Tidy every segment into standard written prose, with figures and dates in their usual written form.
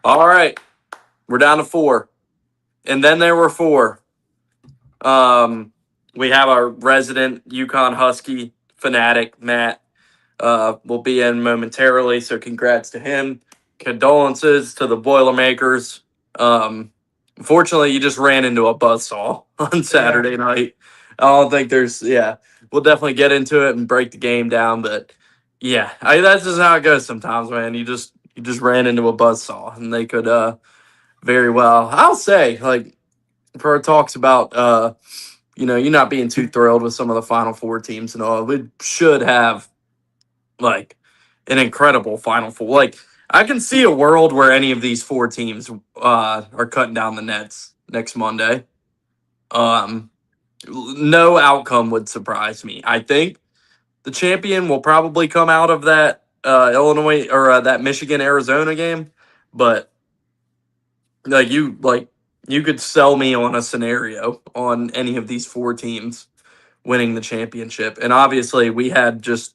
All right. We're down to 4. And then there were 4. We have our resident UConn Husky fanatic, Matt. Will be in momentarily, so congrats to him. Condolences to the Boilermakers. Unfortunately, you just ran into a buzzsaw on Saturday night. I don't think we'll definitely get into it and break the game down, but yeah, that's just how it goes sometimes, man. You just ran into a buzzsaw, and they could very well. I'll say, like, for our talks about you not being too thrilled with some of the Final Four teams and all, we should have like an incredible Final Four. Like, I can see a world where any of these 4 teams are cutting down the nets next Monday. No outcome would surprise me. I think the champion will probably come out of that Illinois or that Michigan Arizona game, but you could sell me on a scenario on any of these 4 teams winning the championship. And obviously we had just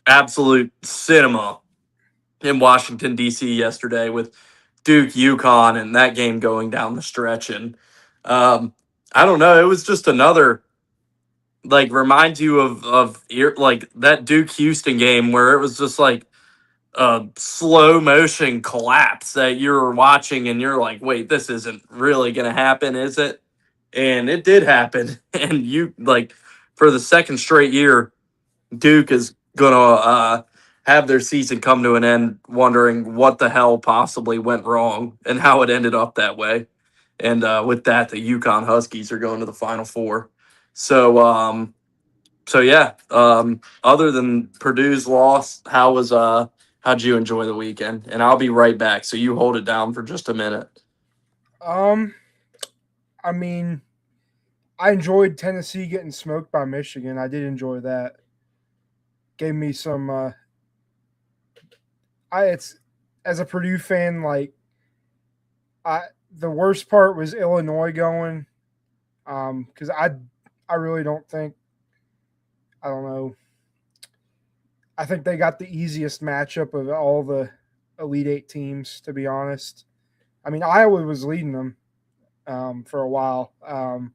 absolute cinema in Washington, D.C. yesterday with Duke, UConn, and that game going down the stretch. And I don't know, it was just another, like, reminds you of like that Duke Houston game where it was just like a slow motion collapse that you're watching and you're like, wait, this isn't really going to happen, is it? And it did happen. And for the second straight year, Duke is going to have their season come to an end wondering what the hell possibly went wrong and how it ended up that way. And with that, the UConn Huskies are going to the Final Four. So yeah. Other than Purdue's loss, how'd you enjoy the weekend? And I'll be right back. So you hold it down for just a minute. I mean, I enjoyed Tennessee getting smoked by Michigan. I did enjoy that. Gave me some. It's as a Purdue fan, like the worst part was Illinois going, because I really don't think, I don't know. I think they got the easiest matchup of all the Elite Eight teams, to be honest. I mean, Iowa was leading them for a while. Iowa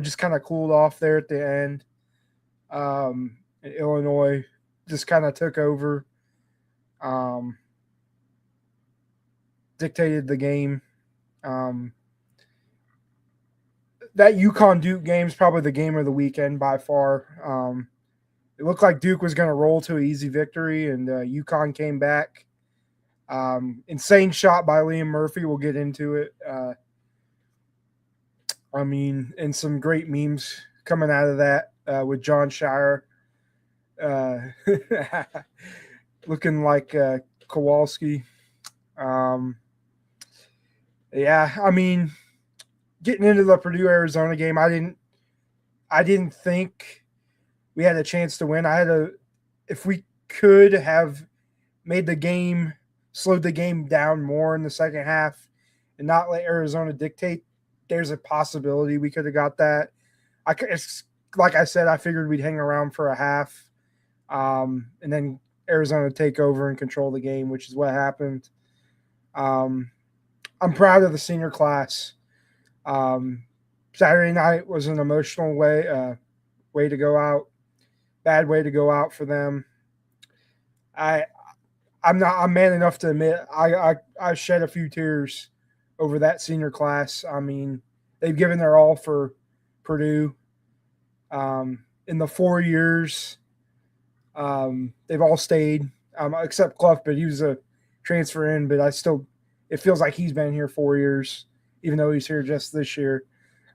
just kind of cooled off there at the end. And Illinois just kind of took over, dictated the game. That UConn Duke game is probably the game of the weekend by far. It looked like Duke was going to roll to an easy victory, and UConn came back. Insane shot by Liam Murphy. We'll get into it. And some great memes coming out of that with John Shire looking like Kowalski. Getting into the Purdue Arizona game, I didn't think we had a chance to win. If we could have made the game, slowed the game down more in the second half and not let Arizona dictate, there's a possibility we could have got that. Like I said, I figured we'd hang around for a half, and then Arizona take over and control the game, which is what happened. I'm proud of the senior class. Saturday night was an emotional way to go out. Bad way to go out for them. I'm man enough to admit I shed a few tears over that senior class. I mean, they've given their all for Purdue. In the 4 years, they've all stayed, except Clough, but he was a transfer in. But it feels like he's been here 4 years, even though he's here just this year.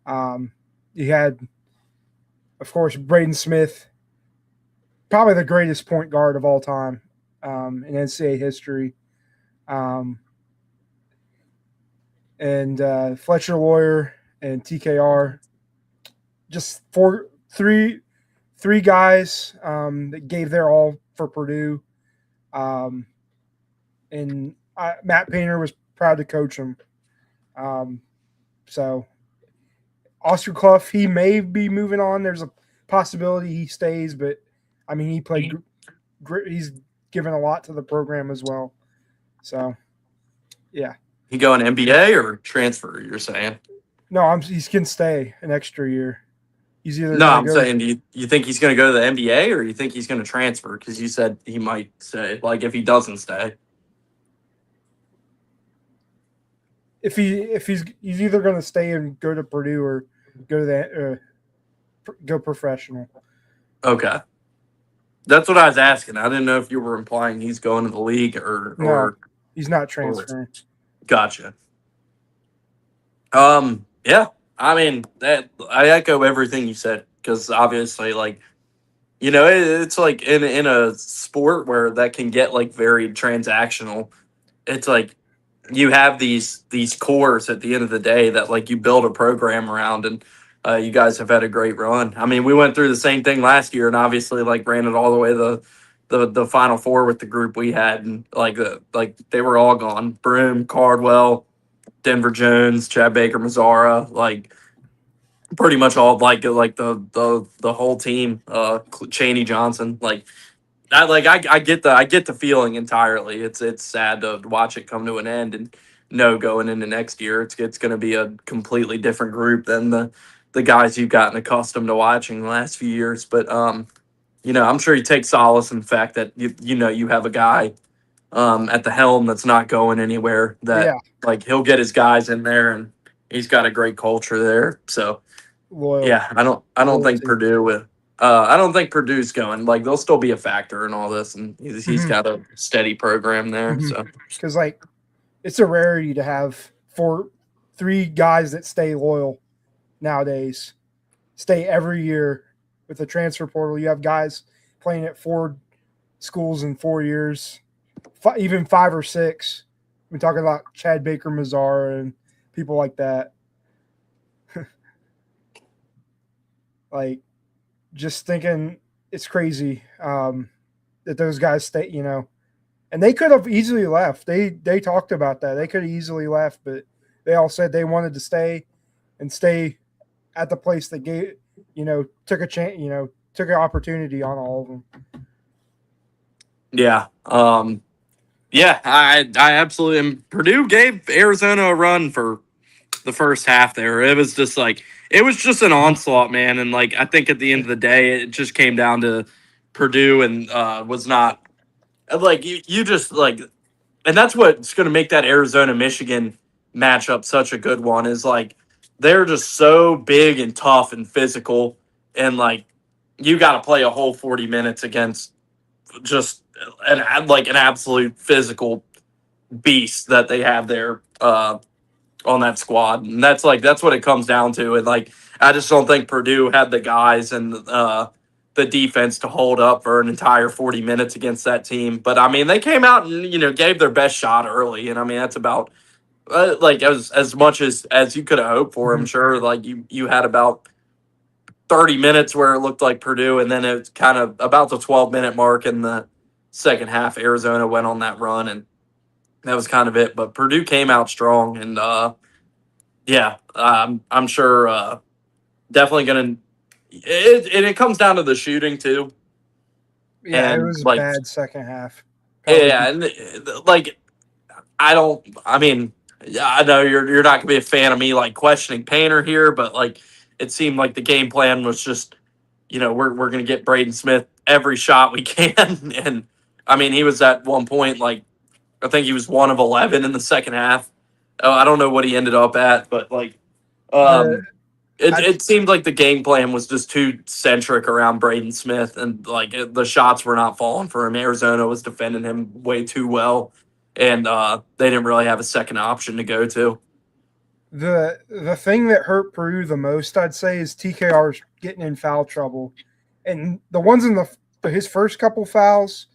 You had, of course, Braden Smith, probably the greatest point guard of all time in NCAA history. And Fletcher Lawyer and TKR, just three guys that gave their all for Purdue. And Matt Painter was proud to coach them. So Oscar Clough, he may be moving on. There's a possibility he stays, but I mean, he played great. He's given a lot to the program as well. So Yeah. He going NBA or transfer? You're saying? No, he can stay an extra year. He's either No, going to I'm go saying, you think he's going to go to the NBA or you think he's going to transfer? Because you said he might stay. Like if he doesn't stay. if he's either going to stay and go to Purdue or go to go professional. Okay, that's what I was asking. I didn't know if you were implying he's going to the league No, or he's not or transferring. gotcha. Yeah. I mean that I echo everything you said because obviously, like it's like in a sport where that can get like very transactional. It's like you have these cores at the end of the day that like you build a program around, and you guys have had a great run. I mean, we went through the same thing last year, and obviously like ran it all the way to the final four with the group we had, and like they were all gone. Broom, Cardwell, Denver Jones, Chad Baker, Mazzara, like pretty much all like the whole team. Cheney Johnson, like I get the feeling entirely. It's sad to watch it come to an end and no going into next year. It's going to be a completely different group than the guys you've gotten accustomed to watching the last few years. But I'm sure you take solace in the fact that you have a guy at the helm that's not going anywhere. That Yeah, like he'll get his guys in there and he's got a great culture there. So loyal yeah, I don't think loyalty. Purdue with I don't think Purdue's going. Like they'll still be a factor in all this, and he's Mm-hmm. got a steady program there. Mm-hmm. So Because like it's a rarity to have three guys that stay loyal nowadays. Stay every year with the transfer portal. You have guys playing at four schools in 4 years, even 5 or 6. We're talking about Chad Baker, Mazzara, and people like that. Like, just thinking it's crazy that those guys stay. And they could have easily left. They talked about that. They could have easily left, but they all said they wanted to stay and stay at the place that gave took a chance. Took an opportunity on all of them. yeah, yeah, I absolutely. And Purdue gave Arizona a run for the first half there. It was just like it was just an onslaught, man. And like I think at the end of the day, it just came down to Purdue and was not like you just like and that's what's going to make that Arizona Michigan matchup such a good one is like they're just so big and tough and physical, and like you got to play a whole 40 minutes against just an absolute physical beast that they have there on that squad, and that's what it comes down to. And like I just don't think Purdue had the guys and the defense to hold up for an entire 40 minutes against that team. But I mean, they came out and gave their best shot early, and I mean that's about like as much as you could have hoped for. I'm Mhm. sure like you had about 30 minutes where it looked like Purdue, and then it's kind of about the 12-minute mark in the second half. Arizona went on that run, and that was kind of it. But Purdue came out strong, and yeah, I'm sure definitely gonna. It comes down to the shooting too, Yeah, it and was a like bad second half. Probably. yeah, and like I don't. I mean, yeah, I know you're not gonna be a fan of me like questioning Painter here, but like it seemed like the game plan was just we're gonna get Braden Smith every shot we can, and I mean he was at one point like I think he was 1 of 11 in the second half. Oh, I don't know what he ended up at, but like The um it, I it seemed like the game plan was just too centric around Braden Smith, and like the shots were not falling for him. Arizona was defending him way too well, and they didn't really have a second option to go to. the thing that hurt Peru the most, I'd say, is TKR getting in foul trouble, and the ones in his first couple fouls,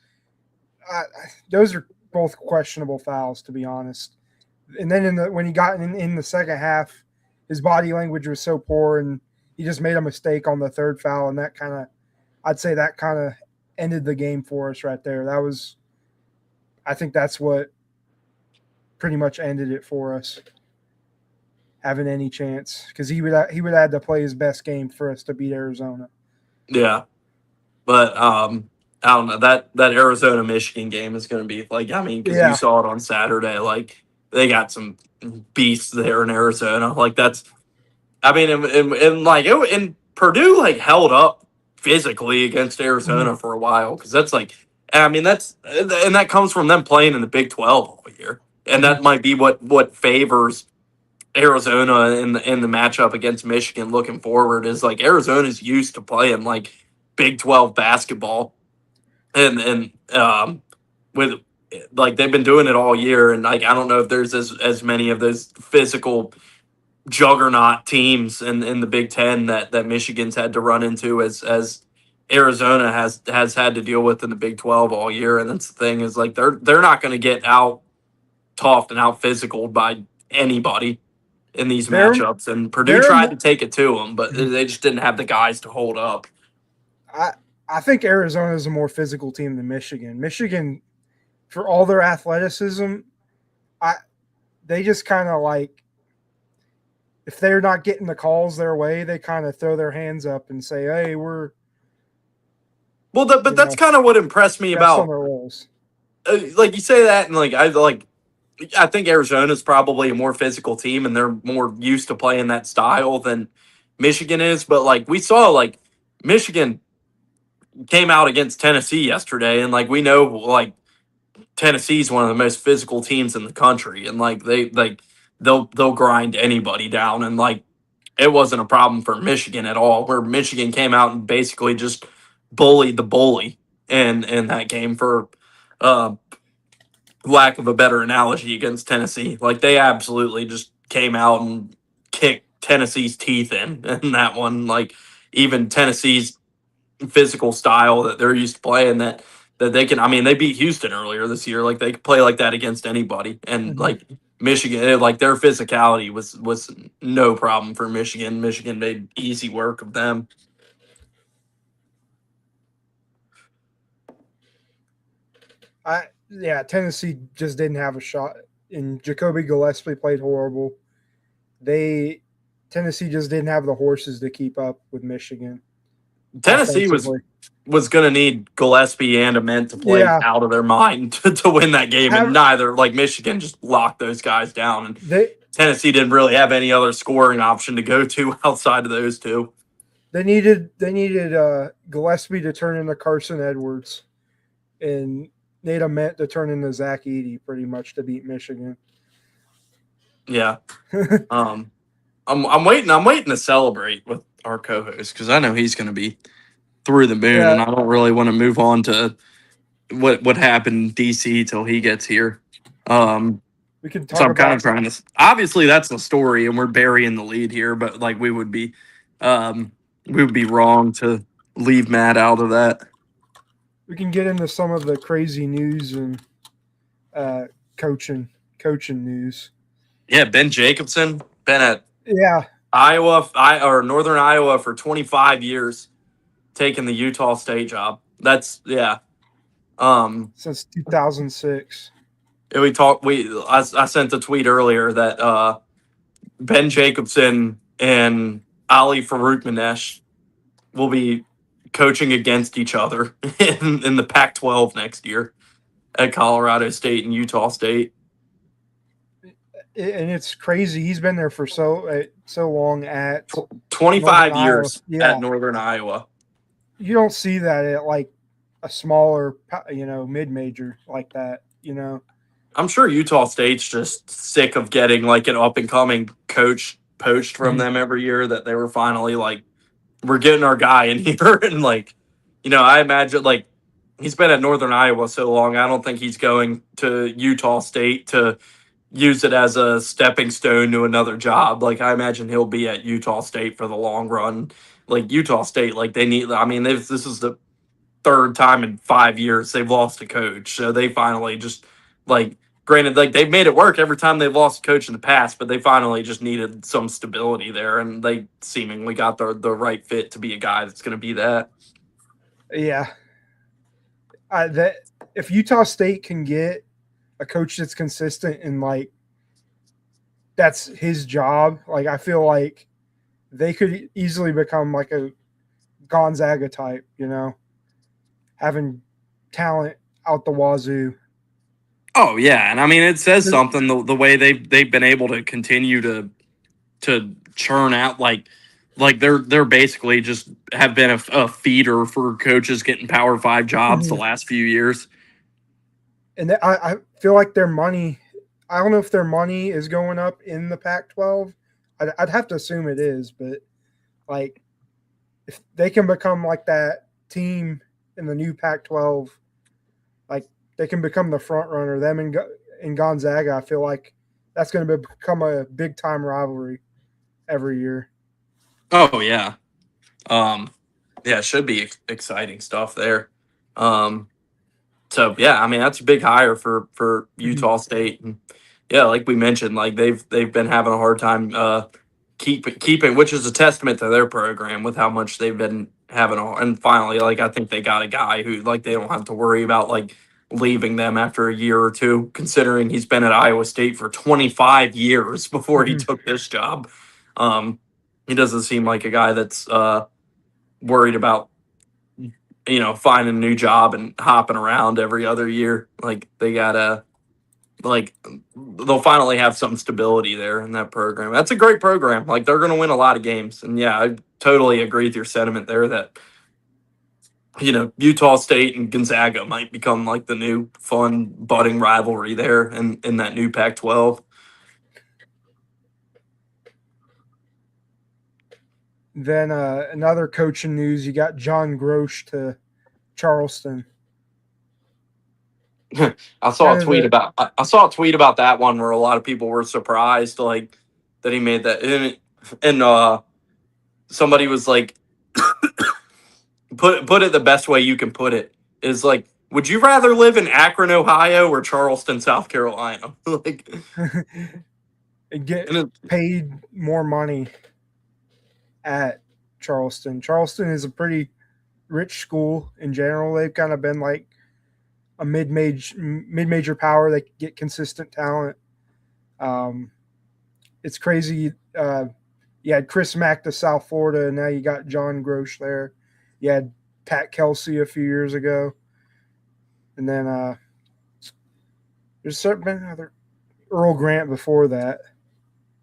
I, those are both questionable fouls, to be honest. And then when he got in the second half, his body language was so poor, and he just made a mistake on the third foul, and I'd say that kind of ended the game for us right there. I think that's what pretty much ended it for us, having any chance, because he would have to play his best game for us to beat Arizona. Yeah, but I don't know that Arizona Michigan game is going to be like I mean because you Yeah, saw it on Saturday like they got some beasts there in Arizona. Like that's, I mean, and Purdue like held up physically against Arizona for a while because that's like, I mean, and that comes from them playing in the Big 12 all year, and that might be what favors Arizona in the matchup against Michigan looking forward is like Arizona's used to playing like Big 12 basketball and with like they've been doing it all year and like I don't know if there's as many of those physical juggernaut teams in the Big Ten that Michigan's had to run into as Arizona has had to deal with in the Big 12 all year. And that's the thing is like they're not going to get out toughed and out physical by anybody in these They're matchups. And Purdue they're tried mo- to take it to them, but they just didn't have the guys to hold up. I I think Arizona is a more physical team than Michigan. Michigan, for all their athleticism, I they just kind of like if they're not getting the calls their way, they kind of throw their hands up and say, "Hey, we're Well, but you that's know kind of what impressed me rest on about their roles." like you say that and I think Arizona's probably a more physical team and they're more used to playing that style than Michigan is. But like we saw, like Michigan came out against Tennessee yesterday, and like we know, like Tennessee's one of the most physical teams in the country, and like they'll grind anybody down, and like it wasn't a problem for Michigan at all. Where Michigan came out and basically just bullied the bully in that game for uh, lack of a better analogy against Tennessee. Like they absolutely just came out and kicked Tennessee's teeth in that one. Like even Tennessee's physical style that they're used to playing that they can. I mean, they beat Houston earlier this year. Like they could play like that against anybody, and Mhm. like Michigan, like their physicality was no problem for Michigan. Michigan made easy work of them. Tennessee just didn't have a shot, and Jacoby Gillespie played horrible. They Tennessee just didn't have the horses to keep up with Michigan Tennessee offensively. was going to need Gillespie and Ament to play Yeah, out of their mind to win that game, and have neither like Michigan just locked those guys down, and they Tennessee didn't really have any other scoring option to go to outside of those two. they needed Gillespie to turn into Carson Edwards and Nate Ament to turn into Zach Edey pretty much to beat Michigan. Yeah, um, I'm waiting. I'm waiting to celebrate with our co-host because I know he's going to be through the moon, Yeah, and I don't really want to move on to what happened in DC till he gets here. Um, we can so talk I'm kind about of trying to. Obviously, that's the story, and we're burying the lead here. But like, um, we would be wrong to leave Matt out of that. we can get into some of the crazy news and uh, coaching coaching news. Yeah, Ben Jacobson been at Yeah, or Northern Iowa for 25 years, taking the Utah State job. That's yeah. Um, since 2006. we talked. I sent a tweet earlier that Ben Jacobson and Ali Faroukmanesh will be coaching against each other in the Pac-12 next year at Colorado State and Utah State. And it's crazy. He's been there for so long at Tw- Northern 25 Iowa. years at Yeah, Northern Iowa. you don't see that at like a smaller, mid major like that. I'm sure Utah State's just sick of getting like an up and coming coach poached from Mhm. them every year that they were finally like, we're getting our guy in here. And like, I imagine like he's been at Northern Iowa so long. I don't think he's going to Utah State to use it as a stepping stone to another job. Like I imagine he'll be at Utah State for the long run. Like Utah State, like they need. I mean, this is the third time in 5 years they've lost a coach. So they finally just like granted like they've made it work every time they've lost a coach in the past, but they finally just needed some stability there and they seemingly got the right fit to be a guy that's going to be that. Yeah, that if Utah State can get a coach that's consistent and like that's his job, like I feel like they could easily become like a Gonzaga type, having talent out the wazoo. Oh yeah, and I mean it says something the way they've been able to continue to churn out like they're basically just have been a feeder for coaches getting Power Five jobs the Mhm. last few years. And I feel like their money. I don't know if their money is going up in the Pac-12. I'd have to assume it is, but like if they can become like that team in the new Pac-12, like they can become the front runner. Them and Gonzaga, I feel like that's going to become a big time rivalry every year. Oh yeah, um, yeah, it should be exciting stuff there. Um, So yeah, I mean that's a big hire for Mhm. Utah State, and yeah, like we mentioned, like they've been having a hard time keeping, which is a testament to their program with how much they've been having. And finally, like I think they got a guy who like they don't have to worry about like leaving them after a year or two, considering he's been at Iowa State for 25 years before he Mhm. took this job. Um, he doesn't seem like a guy that's worried about finding a new job and hopping around every other year. Like they gotta like they'll finally have some stability there in that program. That's a great program. Like they're gonna win a lot of games. And yeah, I totally agree with your sentiment there that Utah State and Gonzaga might become like the new fun budding rivalry there in that new Pac-12. Then another coaching news: you got John Grosh to Charleston. I saw a Kind of tweet the about I saw a tweet about that one where a lot of people were surprised like that he made that and somebody was like put it the best way you can put it is like would you rather live in Akron, Ohio or Charleston, South Carolina? Like get and it, paid more money at Charleston. Charleston is a pretty rich school in general. They've kind of been like a mid major power. They get consistent talent. Um, it's crazy. You had Chris Mack to South Florida, and now you got John Grosh there. You had Pat Kelsey a few years ago, and then there's been another Earl Grant before that.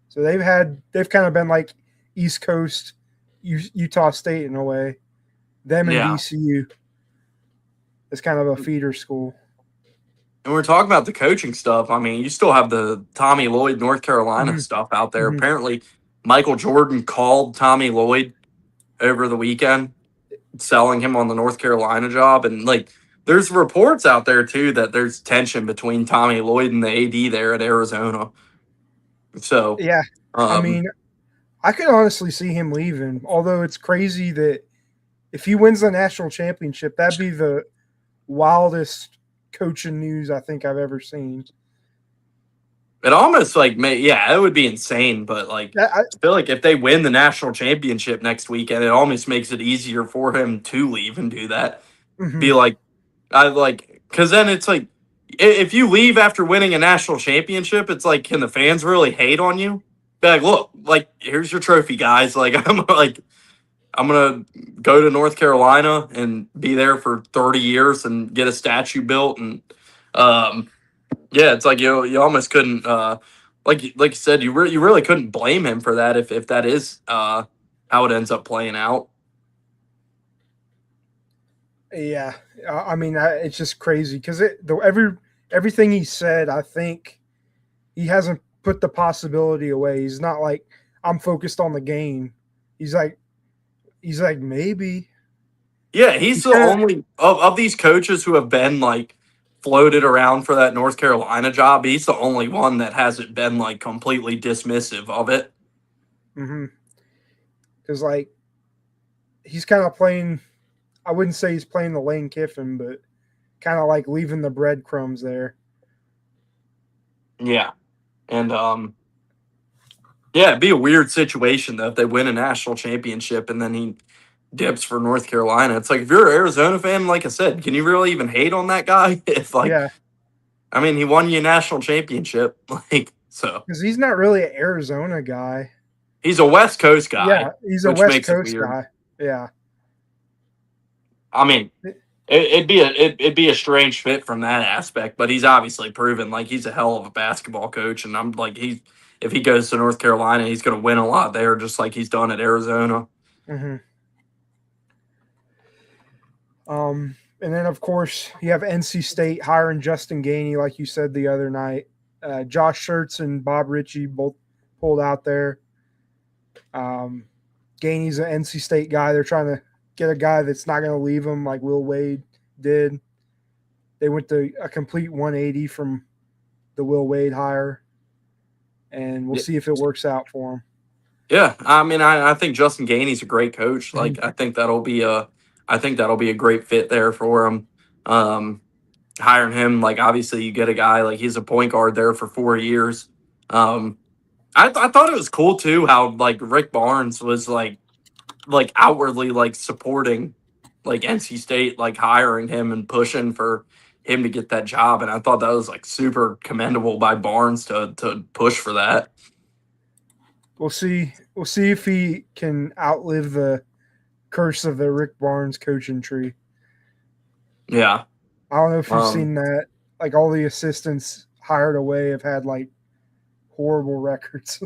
So they've kind of been like East Coast Utah State in a way. Them and yeah. VCU is kind of a feeder school. And we're talking about the coaching stuff. I mean, you still have the Tommy Lloyd, North Carolina Mm-hmm. stuff out there. Mm-hmm. Apparently, Michael Jordan called Tommy Lloyd over the weekend, selling him on the North Carolina job. And like, there's reports out there too that there's tension between Tommy Lloyd and the AD there at Arizona. So, Yeah, I um, mean, I could honestly see him leaving. Although it's crazy that if he wins the national championship, that'd be the wildest coaching news I think I've ever seen. it almost like yeah, it would be insane. But like, I, I feel like if they win the national championship next weekend, it almost makes it easier for him to leave and do that. mm-hmm. Be like, I like, because then it's like, if you leave after winning a national championship, it's like, can the fans really hate on you? Be like, look, like, here's your trophy, guys. Like, I'm gonna go to North Carolina and be there for 30 years and get a statue built, and um, yeah, it's like you almost couldn't, like you said, you really couldn't blame him for that if that is how it ends up playing out. Yeah, I mean, it's just crazy because everything he said, I think he hasn't put the possibility away. He's not like I'm focused on the game. He's like maybe Yeah, he's he's the kind of only of these coaches who have been like floated around for that North Carolina job. He's the only one that hasn't been like completely dismissive of it. because like he's kind of playing. I wouldn't say he's playing the Lane Kiffin, but kind of like leaving the breadcrumbs there. Yeah, and yeah, it'd be a weird situation though if they win a national championship and then he dips for North Carolina. It's like if you're an Arizona fan, like I said, can you really even hate on that guy? If like, Yeah, I mean, he won you a national championship, like so. because he's not really an Arizona guy. He's a West Coast Yeah, guy, he's a which West makes it Coast weird. guy. Yeah, I mean, It'd be a strange fit from that aspect, but he's obviously proven like he's a hell of a basketball coach, and I'm like if he goes to North Carolina, he's going to win a lot there, just like he's done at Arizona. Mm-hmm. And then, of course, you have NC State hiring Justin Gainey, like you said the other night. Josh Schertz and Bob Ritchie both pulled out there. Gainey's an NC State guy. They're trying to get a guy that's not going to leave them like Will Wade did. They went to a complete 180 from the Will Wade hire, and we'll see if it works out for him. Yeah, I mean, I think Justin Gainey's a great coach. Like, I think that'll be a great fit there for him. Hiring him, like, obviously you get a guy like he's a point guard there for 4 years. I thought it was cool too how like Rick Barnes was like outwardly like supporting like NC State, like hiring him and pushing for him to get that job, and I thought that was like super commendable by Barnes to push for that. We'll see if he can outlive the curse of the Rick Barnes coaching tree. Yeah. I don't know if you've seen that. Like all the assistants hired away have had like horrible records.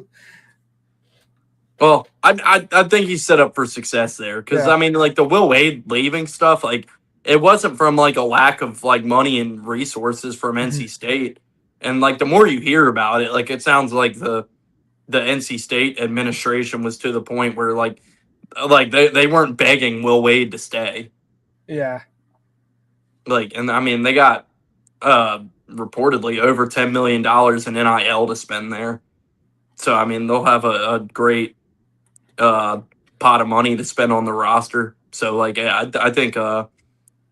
Well, I think he's set up for success there because I mean, like the Will Wade leaving stuff, like it wasn't from like a lack of like money and resources from NC State, and like the more you hear about it, like it sounds like the NC State administration was to the point where like they weren't begging Will Wade to stay. Yeah. Like, and I mean, they got reportedly over $10 million in NIL to spend there. So, I mean, they'll have a great pot of money to spend on the roster. So, like, I think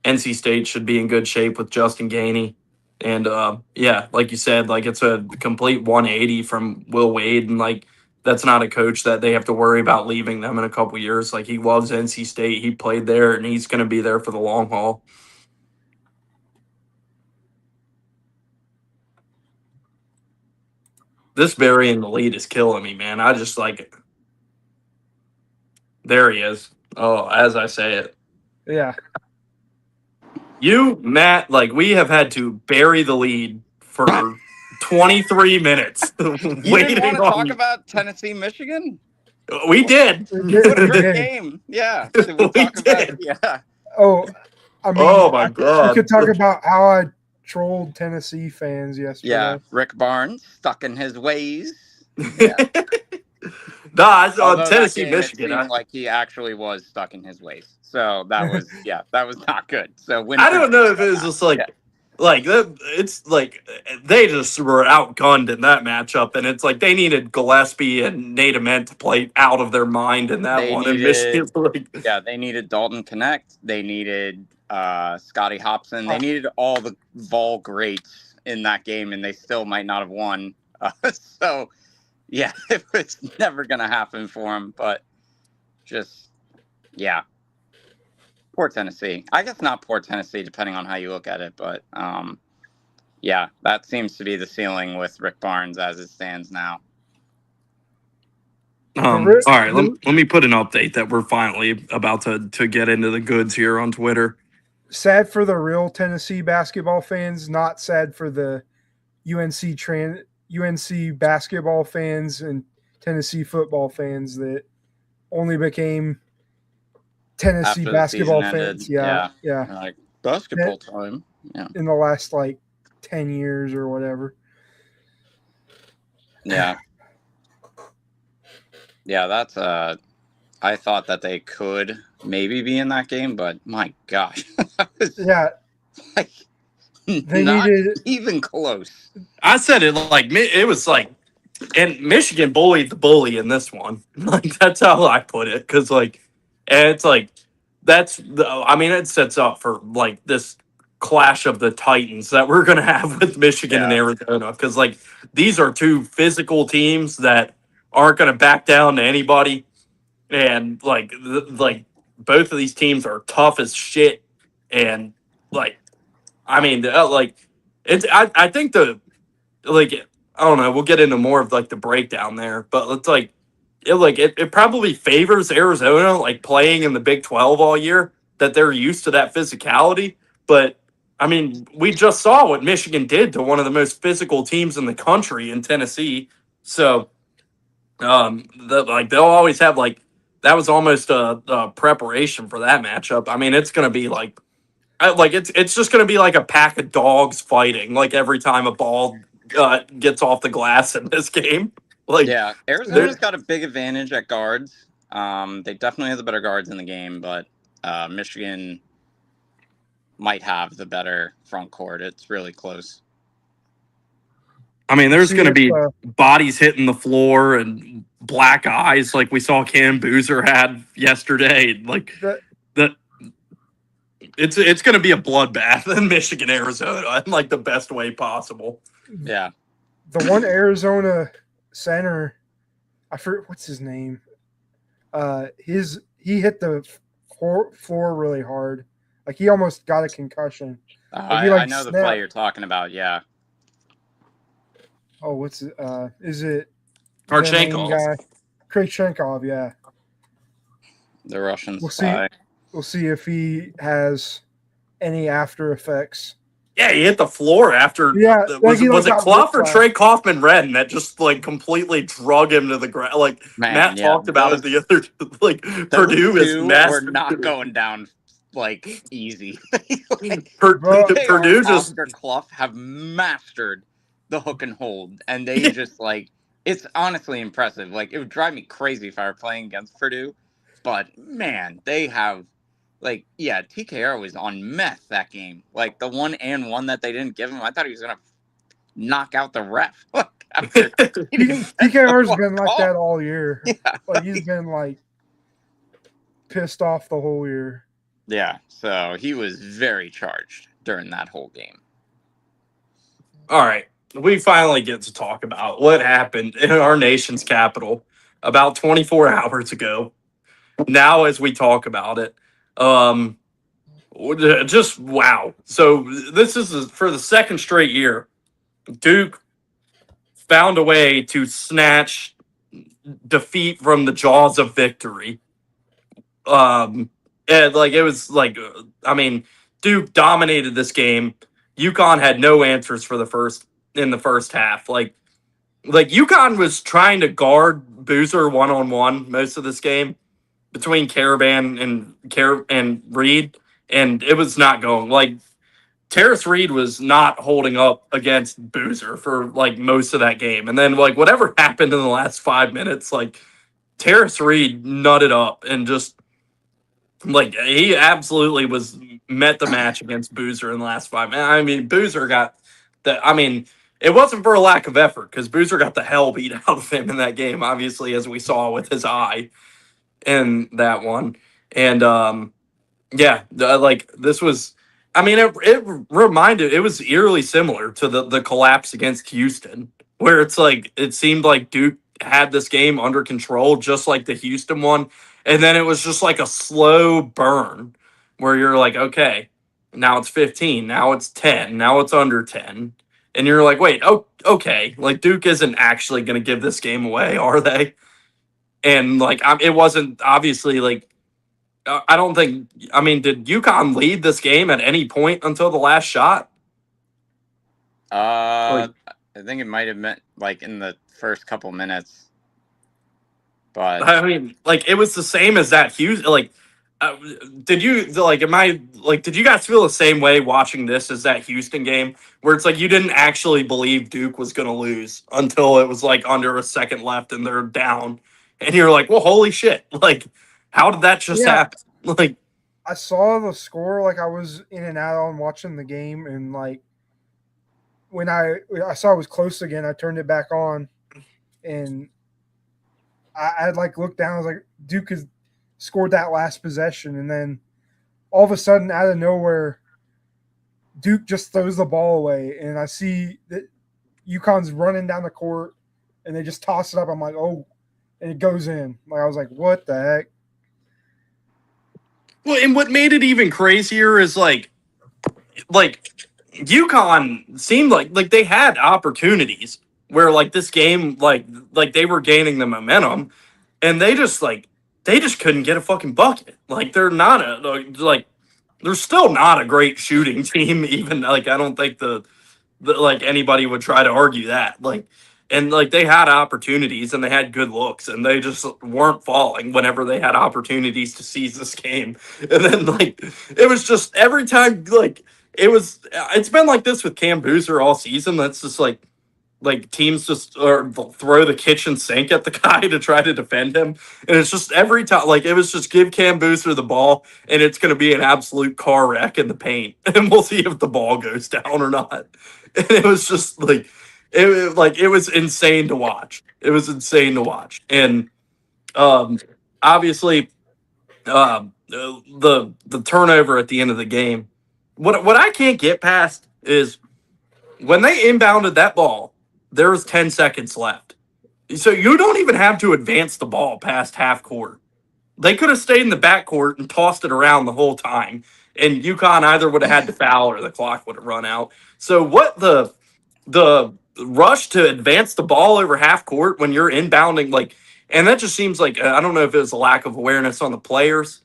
NC State should be in good shape with Justin Gainey. And, yeah, like you said, like, it's a complete 180 from Will Wade. And, like, that's not a coach that they have to worry about leaving them in a couple years. Like, he loves NC State. He played there, and he's going to be there for the long haul. This Barry in the lead is killing me, man. I just like it. There he is. Oh, as I say it. Yeah. You, Matt, like we have had to bury the lead for 23 minutes. You didn't want to talk about Tennessee, Michigan? We did. What a great game. Yeah. Did we talk about it? Yeah. Oh, I mean, oh my God. We could talk about how I trolled Tennessee fans yesterday. Yeah, Rick Barnes stuck in his ways. Yeah. Tennessee, Michigan. Like he actually was stuck in his ways. So that was not good. So I don't know if it was just like it's like they just were outgunned in that matchup, and it's like they needed Gillespie and Nate Ament to play out of their mind in that one. They needed Dalton Connect. They needed Scotty Hobson. They needed all the Vol greats in that game, and they still might not have won. So, yeah, it was never going to happen for them. But just, yeah, poor Tennessee. I guess not poor Tennessee, depending on how you look at it. But, yeah, that seems to be the ceiling with Rick Barnes as it stands now. All right, let me put an update that we're finally about to get into the goods here on Twitter. Sad for the real Tennessee basketball fans, not sad for the UNC basketball fans and Tennessee football fans that only became Tennessee basketball fans. Yeah. Like basketball time. Yeah. In the last 10 years or whatever. Yeah. Yeah, that's I thought that they could maybe be in that game, but my gosh. Yeah. They needed even close. I said it it was like, and Michigan bullied the bully in this one. Like that's how I put it, because it sets up for this clash of the Titans that we're gonna have with Michigan and Arizona, because these are two physical teams that aren't gonna back down to anybody, and both of these teams are tough as shit, and I think I don't know. We'll get into more of the breakdown there, but it's it probably favors Arizona playing in the Big 12 all year, that they're used to that physicality. But I mean, we just saw what Michigan did to one of the most physical teams in the country in Tennessee. So, they'll always have that was almost a preparation for that matchup. I mean, it's going to be it's just going to be like a pack of dogs fighting like every time a ball gets off the glass in this game. Yeah, Arizona's got a big advantage at guards. They definitely have the better guards in the game, but Michigan might have the better front court. It's really close. I mean, there's going to be bodies hitting the floor and black eyes like we saw Cam Boozer had yesterday. It's going to be a bloodbath in Michigan, Arizona, in like the best way possible. Yeah. The one Arizona center, I forget what's his name. He hit the floor really hard. Like he almost got a concussion. I know the play you're talking about. Yeah. Oh, what's it? Is it Karchenkov? Karchenkov, yeah. The Russian spy. We'll see if he has any after effects. Yeah, he hit the floor after. Yeah, was it Clough or Trey Kaufman-Renn that just like completely drug him to the ground? Like Matt talked about it the other. Like Purdue is we're not going down like easy. Purdue just Clough have mastered the hook and hold, and they just it's honestly impressive. Like it would drive me crazy if I were playing against Purdue, but man, they have TKR was on meth that game. Like the 1-and-1 that they didn't give him, I thought he was gonna knock out the ref. TKR's been like that all year. Yeah. Like he's been pissed off the whole year. Yeah, so he was very charged during that whole game. All right. We finally get to talk about what happened in our nation's capital about 24 hours ago. Now, as we talk about it, just wow. So this is for the second straight year. Duke found a way to snatch defeat from the jaws of victory. And it was Duke dominated this game. UConn had no answers in the first half. UConn was trying to guard Boozer one-on-one most of this game between Caravan and Reed, and it was not going. Terrace Reed was not holding up against Boozer for most of that game. And then whatever happened in the last 5 minutes, Terrace Reed nutted up and just he absolutely met the match against Boozer in the last 5 minutes. I mean, Boozer got that. I mean, it wasn't for a lack of effort because Boozer got the hell beat out of him in that game, obviously, as we saw with his eye in that one. And this was. I mean, it was eerily similar to the collapse against Houston, where it seemed like Duke had this game under control, just like the Houston one. And then it was just a slow burn where you're okay, now it's 15, now it's 10, now it's under 10. And you're wait, okay. Duke isn't actually going to give this game away, are they? And it wasn't obviously I don't think. I mean, did UConn lead this game at any point until the last shot? I think it might have been in the first couple minutes. But I mean, it was the same as that Houston. Did you did you guys feel the same way watching this as that Houston game, where it's you didn't actually believe Duke was going to lose until it was under a second left and they're down, and you're well, holy shit! How did that just happen? I saw the score. I was in and out on watching the game, and when I saw it was close again, I turned it back on, and I looked down. I was like, Duke has scored that last possession, and then all of a sudden, out of nowhere, Duke just throws the ball away, and I see that UConn's running down the court, and they just toss it up. I'm like, oh, and it goes in. I was like, what the heck? Well, and what made it even crazier is UConn seemed like they had opportunities where this game they were gaining the momentum, and they just they just couldn't get a fucking bucket. Like they're not they're still not a great shooting team. Even like I don't think like anybody would try to argue that. Like and like they had opportunities and they had good looks and they just weren't falling whenever they had opportunities to seize this game. And then like it was just every time like it's been like this with Cam Boozer all season. That's just like teams just or throw the kitchen sink at the guy to try to defend him, and it's just every time like it was just give Cam Booster the ball, and it's going to be an absolute car wreck in the paint, and we'll see if the ball goes down or not. And it was just it was insane to watch. It was insane to watch, and obviously the turnover at the end of the game. What I can't get past is when they inbounded that ball, there was 10 seconds left. So you don't even have to advance the ball past half court. They could have stayed in the backcourt and tossed it around the whole time, and UConn either would have had to foul or the clock would have run out. So what the rush to advance the ball over half court when you're inbounding, like, and that just seems like I don't know if it was a lack of awareness on the players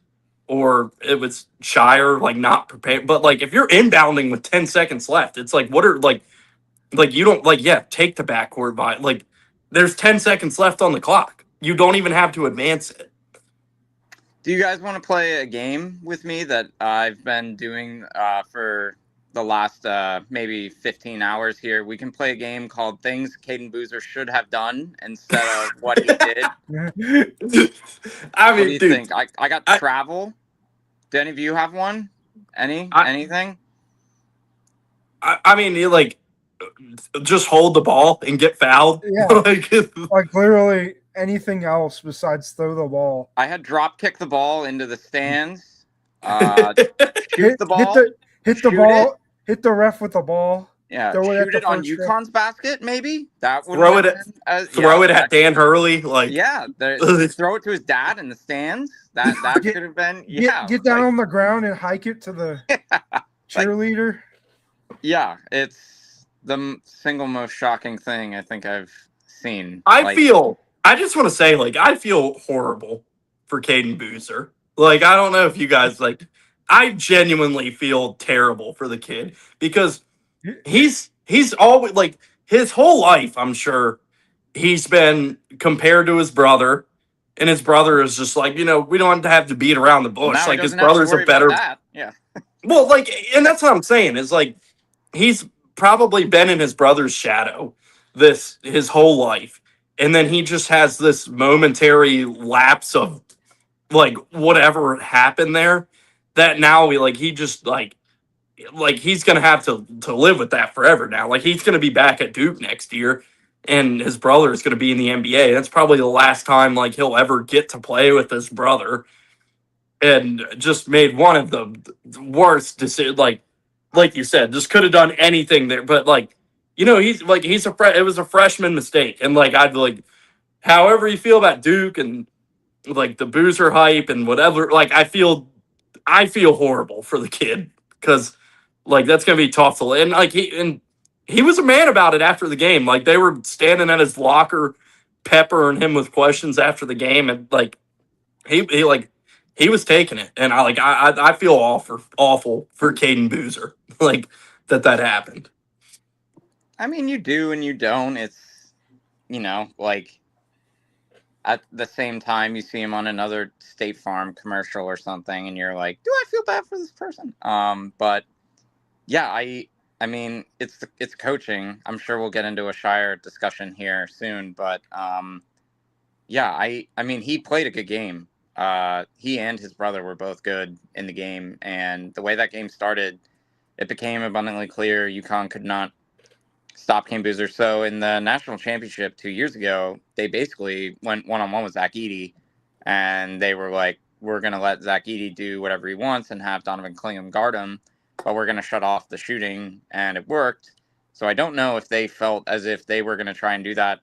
or it was Shire like not prepared. But like if you're inbounding with 10 seconds left, it's like what are like you don't take the backcourt by like there's 10 seconds left on the clock. You don't even have to advance it. Do you guys want to play a game with me that I've been doing for the last maybe 15 hours here? We can play a game called Things Caden Boozer Should Have Done instead of what he did. I mean, what do you think? I got travel. Do any of you have one? Anything? I mean, you like just hold the ball and get fouled. Yeah, like literally anything else besides throw the ball. I had drop kick the ball into the stands. Shoot the ball. Hit the ball. It. Hit the ref with the ball. Yeah, shoot it on UConn's basket. Maybe that would throw it at Dan Hurley. Like throw it to his dad in the stands. That could have been Get down on the ground and hike it to the cheerleader. Yeah, it's the single most shocking thing I think I've seen. I just want to say, like, I feel horrible for Caden Boozer. Like, I don't know if you guys, like, I genuinely feel terrible for the kid because he's always, like, his whole life, I'm sure, he's been compared to his brother, and his brother is just like, we don't have to beat around the bush. Now like, his brother's a better. Yeah. Well, like, and that's what I'm saying is, like, he's probably been in his brother's shadow his whole life. And then he just has this momentary lapse of like whatever happened there that now he just like he's going to have to live with that forever now. Like he's going to be back at Duke next year and his brother is going to be in the NBA. That's probably the last time like he'll ever get to play with his brother, and just made one of the worst decisions. Like you said, just could have done anything there, but it was a freshman mistake, and like I'd like, however you feel about Duke and like the Boozer hype and whatever, like I feel horrible for the kid because like that's gonna be tough to and like he was a man about it after the game. Like they were standing at his locker, peppering him with questions after the game, and like he was taking it, and I feel awful for Caden Boozer, like that happened. I mean, you do and you don't. It's like at the same time you see him on another State Farm commercial or something, and you're like, do I feel bad for this person? But yeah, I mean, it's coaching. I'm sure we'll get into a Shire discussion here soon, but yeah, I mean, he played a good game. He and his brother were both good in the game, and the way that game started, it became abundantly clear UConn could not stop Cam Boozer. So in the national championship 2 years ago, they basically went one-on-one with Zach Edey, and they were like, we're going to let Zach Edey do whatever he wants and have Donovan Clingham guard him, but we're going to shut off the shooting, and it worked. So I don't know if they felt as if they were going to try and do that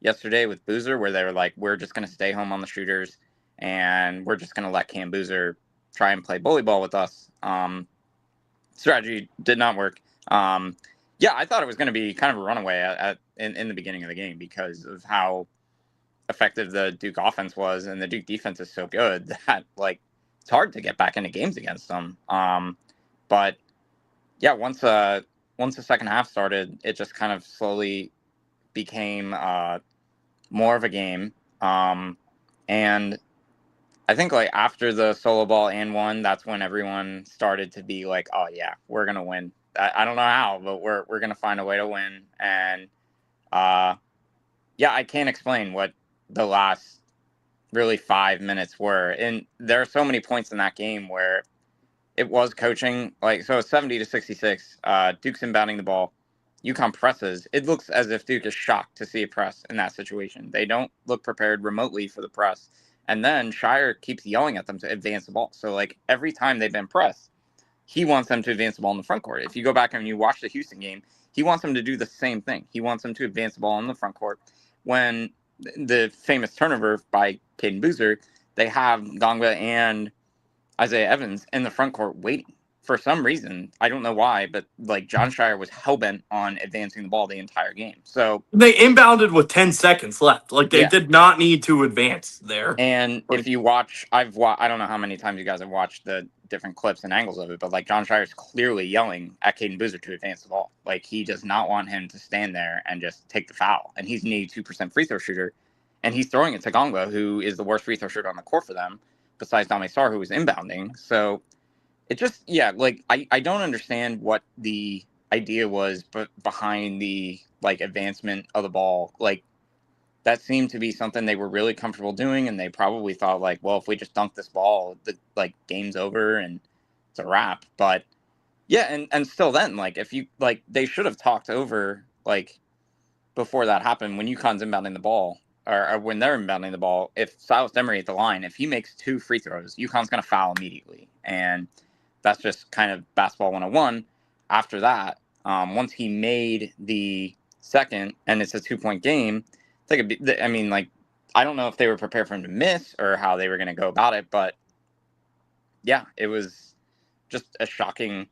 yesterday with Boozer, where they were like, we're just going to stay home on the shooters, and we're just going to let Cam Boozer try and play bully ball with us. Strategy did not work. Yeah, I thought it was going to be kind of a runaway in the beginning of the game because of how effective the Duke offense was, and the Duke defense is so good that like it's hard to get back into games against them. But yeah, once the second half started, it just kind of slowly became more of a game. And I think like after the solo ball and one, that's when everyone started to be like, oh yeah, we're gonna win. I don't know how, but we're gonna find a way to win. And yeah, I can't explain what the last really 5 minutes were. And there are so many points in that game where it was coaching. Like, so it's 70-66. Duke's inbounding the ball. UConn presses. It looks as if Duke is shocked to see a press in that situation. They don't look prepared remotely for the press. And then Shire keeps yelling at them to advance the ball. So, like, every time they've been pressed, he wants them to advance the ball in the front court. If you go back and you watch the Houston game, he wants them to do the same thing. He wants them to advance the ball in the front court. When the famous turnover by Caden Boozer, they have Gongba and Isaiah Evans in the front court waiting. For some reason, I don't know why, but like John Shire was hellbent on advancing the ball the entire game. So they inbounded with 10 seconds left. Like they Yeah. did not need to advance there. And if you watch, I don't know how many times you guys have watched the different clips and angles of it, but like John Shire's clearly yelling at Caden Boozer to advance the ball. Like he does not want him to stand there and just take the foul. And he's an 82% free throw shooter, and he's throwing it to Gongba, who is the worst free throw shooter on the court for them, besides Dame Sarr, who was inbounding. So it just, yeah, like I don't understand what the idea was, but behind the like advancement of the ball, like that seemed to be something they were really comfortable doing, and they probably thought like, well, if we just dunk this ball, the like game's over and it's a wrap. But yeah, and still then, like if you like, they should have talked over like before that happened when UConn's inbounding the ball. Or when they're inbounding the ball, if Silas Demery at the line, if he makes 2 free throws, UConn's going to foul immediately. And that's just kind of basketball 101. After that, once he made the second and it's a 2-point game, I mean, like, I don't know if they were prepared for him to miss or how they were going to go about it. But yeah, it was just a shocking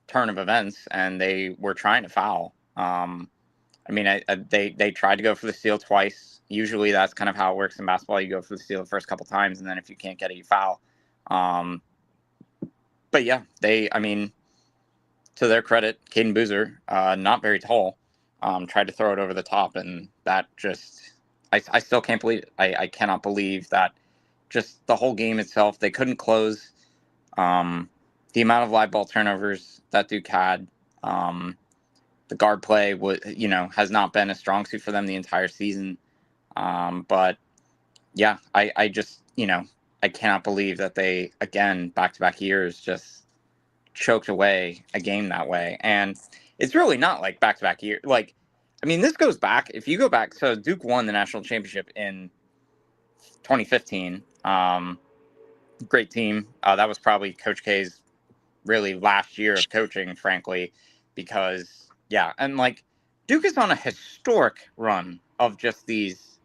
turn of events, and they were trying to foul. I mean, they tried to go for the steal twice. Usually that's kind of how it works in basketball. You go for the steal the first couple times, and then if you can't get it, you foul. But yeah, I mean, to their credit, Caden Boozer, not very tall, tried to throw it over the top, and that just, I still can't believe it. I cannot believe that just the whole game itself, they couldn't close. The amount of live ball turnovers that Duke had, the guard play has not been a strong suit for them the entire season. But yeah, I just, I cannot believe that they, again, back-to-back years, just choked away a game that way. And it's really not like back-to-back years. Like, I mean, this goes back, if you go back, so Duke won the national championship in 2015. Great team. That was probably Coach K's really last year of coaching, frankly, because, yeah, and like, Duke is on a historic run of just these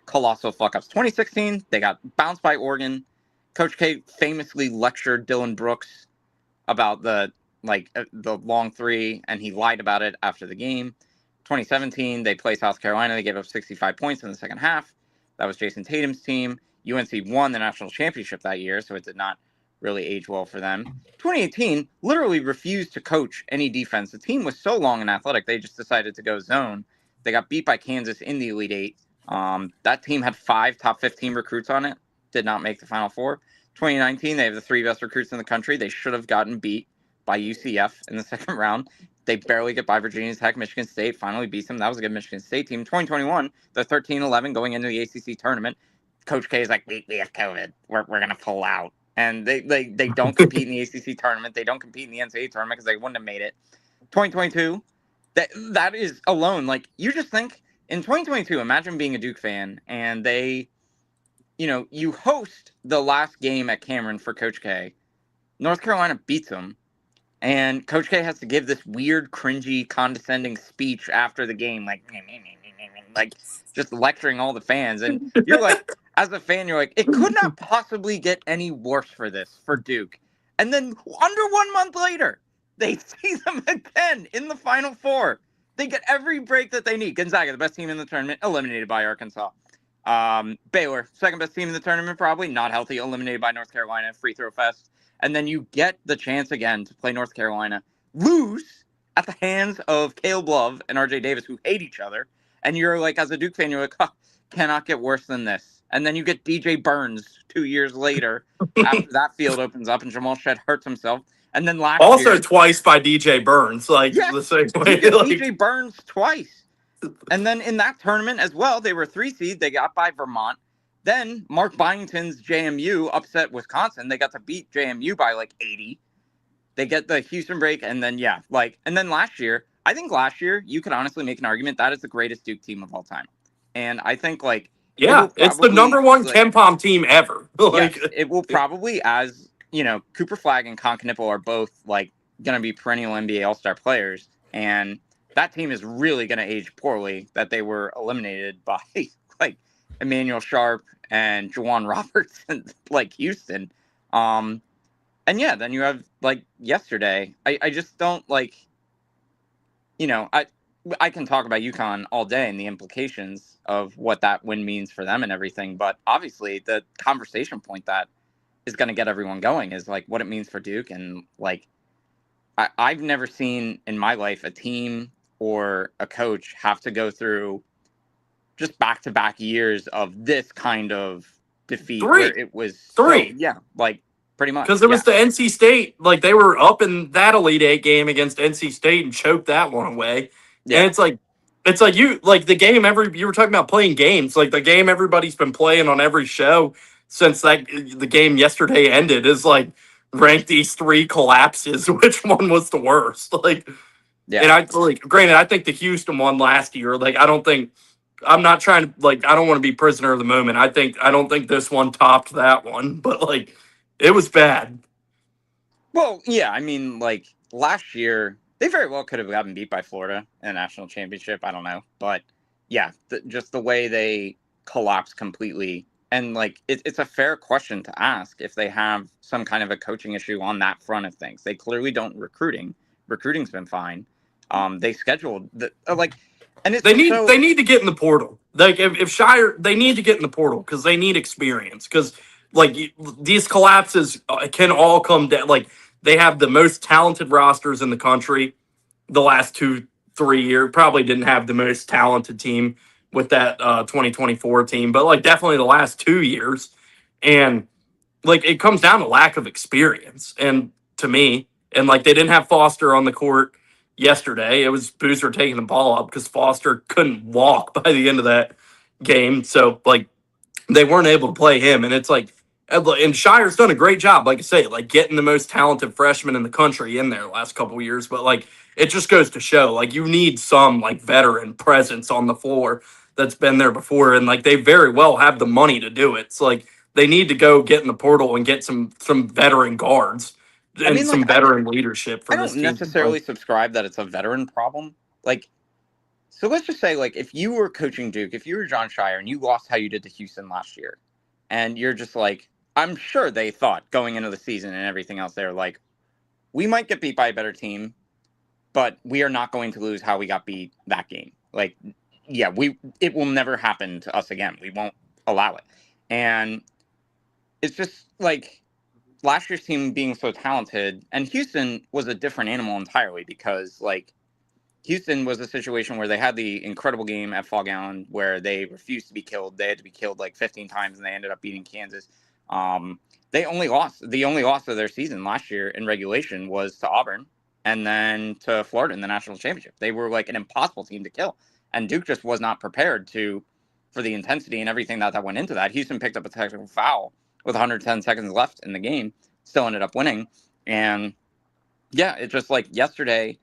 colossal fuck-ups. 2016, they got bounced by Oregon. Coach K famously lectured Dylan Brooks about the long three, and he lied about it after the game. 2017, they played South Carolina. They gave up 65 points in the second half. That was Jason Tatum's team. UNC won the national championship that year, so it did not really age well for them. 2018, literally refused to coach any defense. The team was so long and athletic, they just decided to go zone. They got beat by Kansas in the Elite Eight. That team had 5 top 15 recruits on it, did not make the Final Four. 2019, they have the 3 best recruits in the country. They should have gotten beat by UCF in the second round. They barely get by Virginia Tech. Michigan State finally beats them. That was a good Michigan State team. 2021, they're 13-11 going into the ACC tournament. Coach K is like, we have COVID. We're going to pull out. And they don't compete in the ACC tournament. They don't compete in the NCAA tournament because they wouldn't have made it. 2022, that is alone. Like, you just think, in 2022, imagine being a Duke fan and they, you host the last game at Cameron for Coach K. North Carolina beats them. And Coach K has to give this weird, cringy, condescending speech after the game, like just lecturing all the fans. And you're like, as a fan, you're like, it could not possibly get any worse for Duke. And then under 1 month later, they see them again in the Final Four. They get every break that they need. Gonzaga, the best team in the tournament, eliminated by Arkansas. Baylor, second best team in the tournament, probably not healthy, eliminated by North Carolina, free throw fest. And then you get the chance again to play North Carolina, lose at the hands of Caleb Love and RJ Davis, who hate each other. And you're like, as a Duke fan, you're like, huh, cannot get worse than this. And then you get DJ Burns 2 years later after that field opens up and Jamal Shed hurts himself. And then last Also year, twice by DJ Burns, like yes, the same you way. get Like, DJ Burns twice. And then in that tournament as well, they were 3 seed. They got by Vermont. Then Mark Byington's JMU upset Wisconsin. They got to beat JMU by like 80. They get the Houston break, and then and then last year, I think last year you could honestly make an argument that is the greatest Duke team of all time. And I think yeah, it's the number one KenPom team ever. Like, yes, it will probably, as Cooper Flagg and Con Knippel are both like going to be perennial NBA All-Star players, and that team is really going to age poorly. That they were eliminated by like Emmanuel Sharp and Juwan Roberts and like Houston. And yeah, then you have like yesterday. I just don't like, I can talk about UConn all day and the implications of what that win means for them and everything. But obviously the conversation point that is going to get everyone going is like what it means for Duke. And like, I've never seen in my life a team or a coach have to go through just back-to-back years of this kind of defeat. Where it was three. Like pretty much. Because it was the NC State, like they were up in that Elite Eight game against NC State and choked that one away. Yeah. And it's like you like the game you were talking about playing games, like the game everybody's been playing on every show since the game yesterday ended is like rank these 3 collapses, which one was the worst. Like, yeah. And granted, I think the Houston one last year, like I'm not trying to I don't want to be prisoner of the moment. I don't think this one topped that one, but like it was bad. Well, yeah, I mean, like last year, they very well could have gotten beat by Florida in a national championship. I don't know. But yeah, just the way they collapsed completely. And like, it's a fair question to ask if they have some kind of a coaching issue on that front of things. They clearly don't recruiting. Recruiting's been fine. They scheduled and it's they need to get in the portal. Like if Shire, they need to get in the portal because they need experience. Because like these collapses can all come down. Like they have the most talented rosters in the country. The last 2-3 years probably didn't have the most talented team with that 2024 team, but like definitely the last 2 years. And like it comes down to lack of experience. And to me, and like they didn't have Foster on the court yesterday. It was Boozer taking the ball up because Foster couldn't walk by the end of that game. So like they weren't able to play him. And it's like, and Shire's done a great job, like I say, like getting the most talented freshman in the country in there the last couple of years. But like it just goes to show, like you need some like veteran presence on the floor that's been there before, and like they very well have the money to do it. So like they need to go get in the portal and get some veteran guards and some veteran leadership for this team. I don't necessarily subscribe that it's a veteran problem. Like, so let's just say, like, if you were coaching Duke, if you were John Shire and you lost how you did to Houston last year, and you're just like, I'm sure they thought going into the season and everything else, they're like, we might get beat by a better team, but we are not going to lose how we got beat that game. Like, yeah, it will never happen to us again. We won't allow it. And it's just like last year's team being so talented, and Houston was a different animal entirely because like Houston was a situation where they had the incredible game at Fog Island where they refused to be killed. They had to be killed like 15 times and they ended up beating Kansas. The only loss of their season last year in regulation was to Auburn and then to Florida in the national championship. They were like an impossible team to kill. And Duke just was not prepared for the intensity and everything that went into that. Houston picked up a technical foul with 110 seconds left in the game, still ended up winning. And yeah, it's just like yesterday,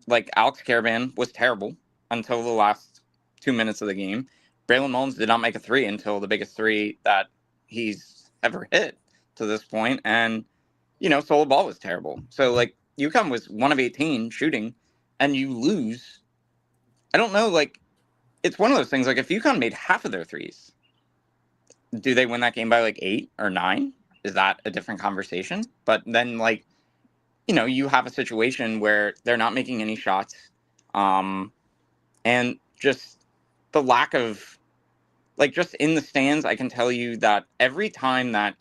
like Alex Caravan was terrible until the last 2 minutes of the game. Braylon Mullins did not make a 3 until the biggest 3 that he's ever hit to this point. And, Solo Ball was terrible. So like UConn was 1 of 18 shooting and you lose. I don't know, like it's one of those things, like if UConn made half of their 3s, do they win that game by like 8 or 9? Is that a different conversation? But then like, you have a situation where they're not making any shots. And just the lack of like just in the stands, I can tell you that every time that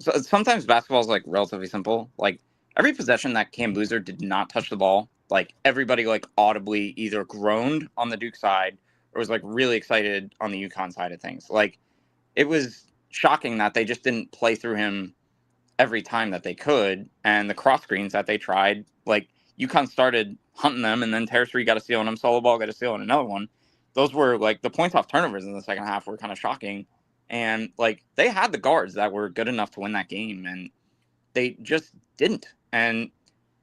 sometimes basketball is like relatively simple. Like every possession that Cam Boozer did not touch the ball, like everybody like audibly either groaned on the Duke side or was like really excited on the UConn side of things. Like it was shocking that they just didn't play through him every time that they could, and the cross screens that they tried, like UConn started hunting them, and then Terrace Reed got a steal on him, solo ball got a steal on another one. Those were like the points off turnovers in the second half were kind of shocking, and like they had the guards that were good enough to win that game, and they just didn't. And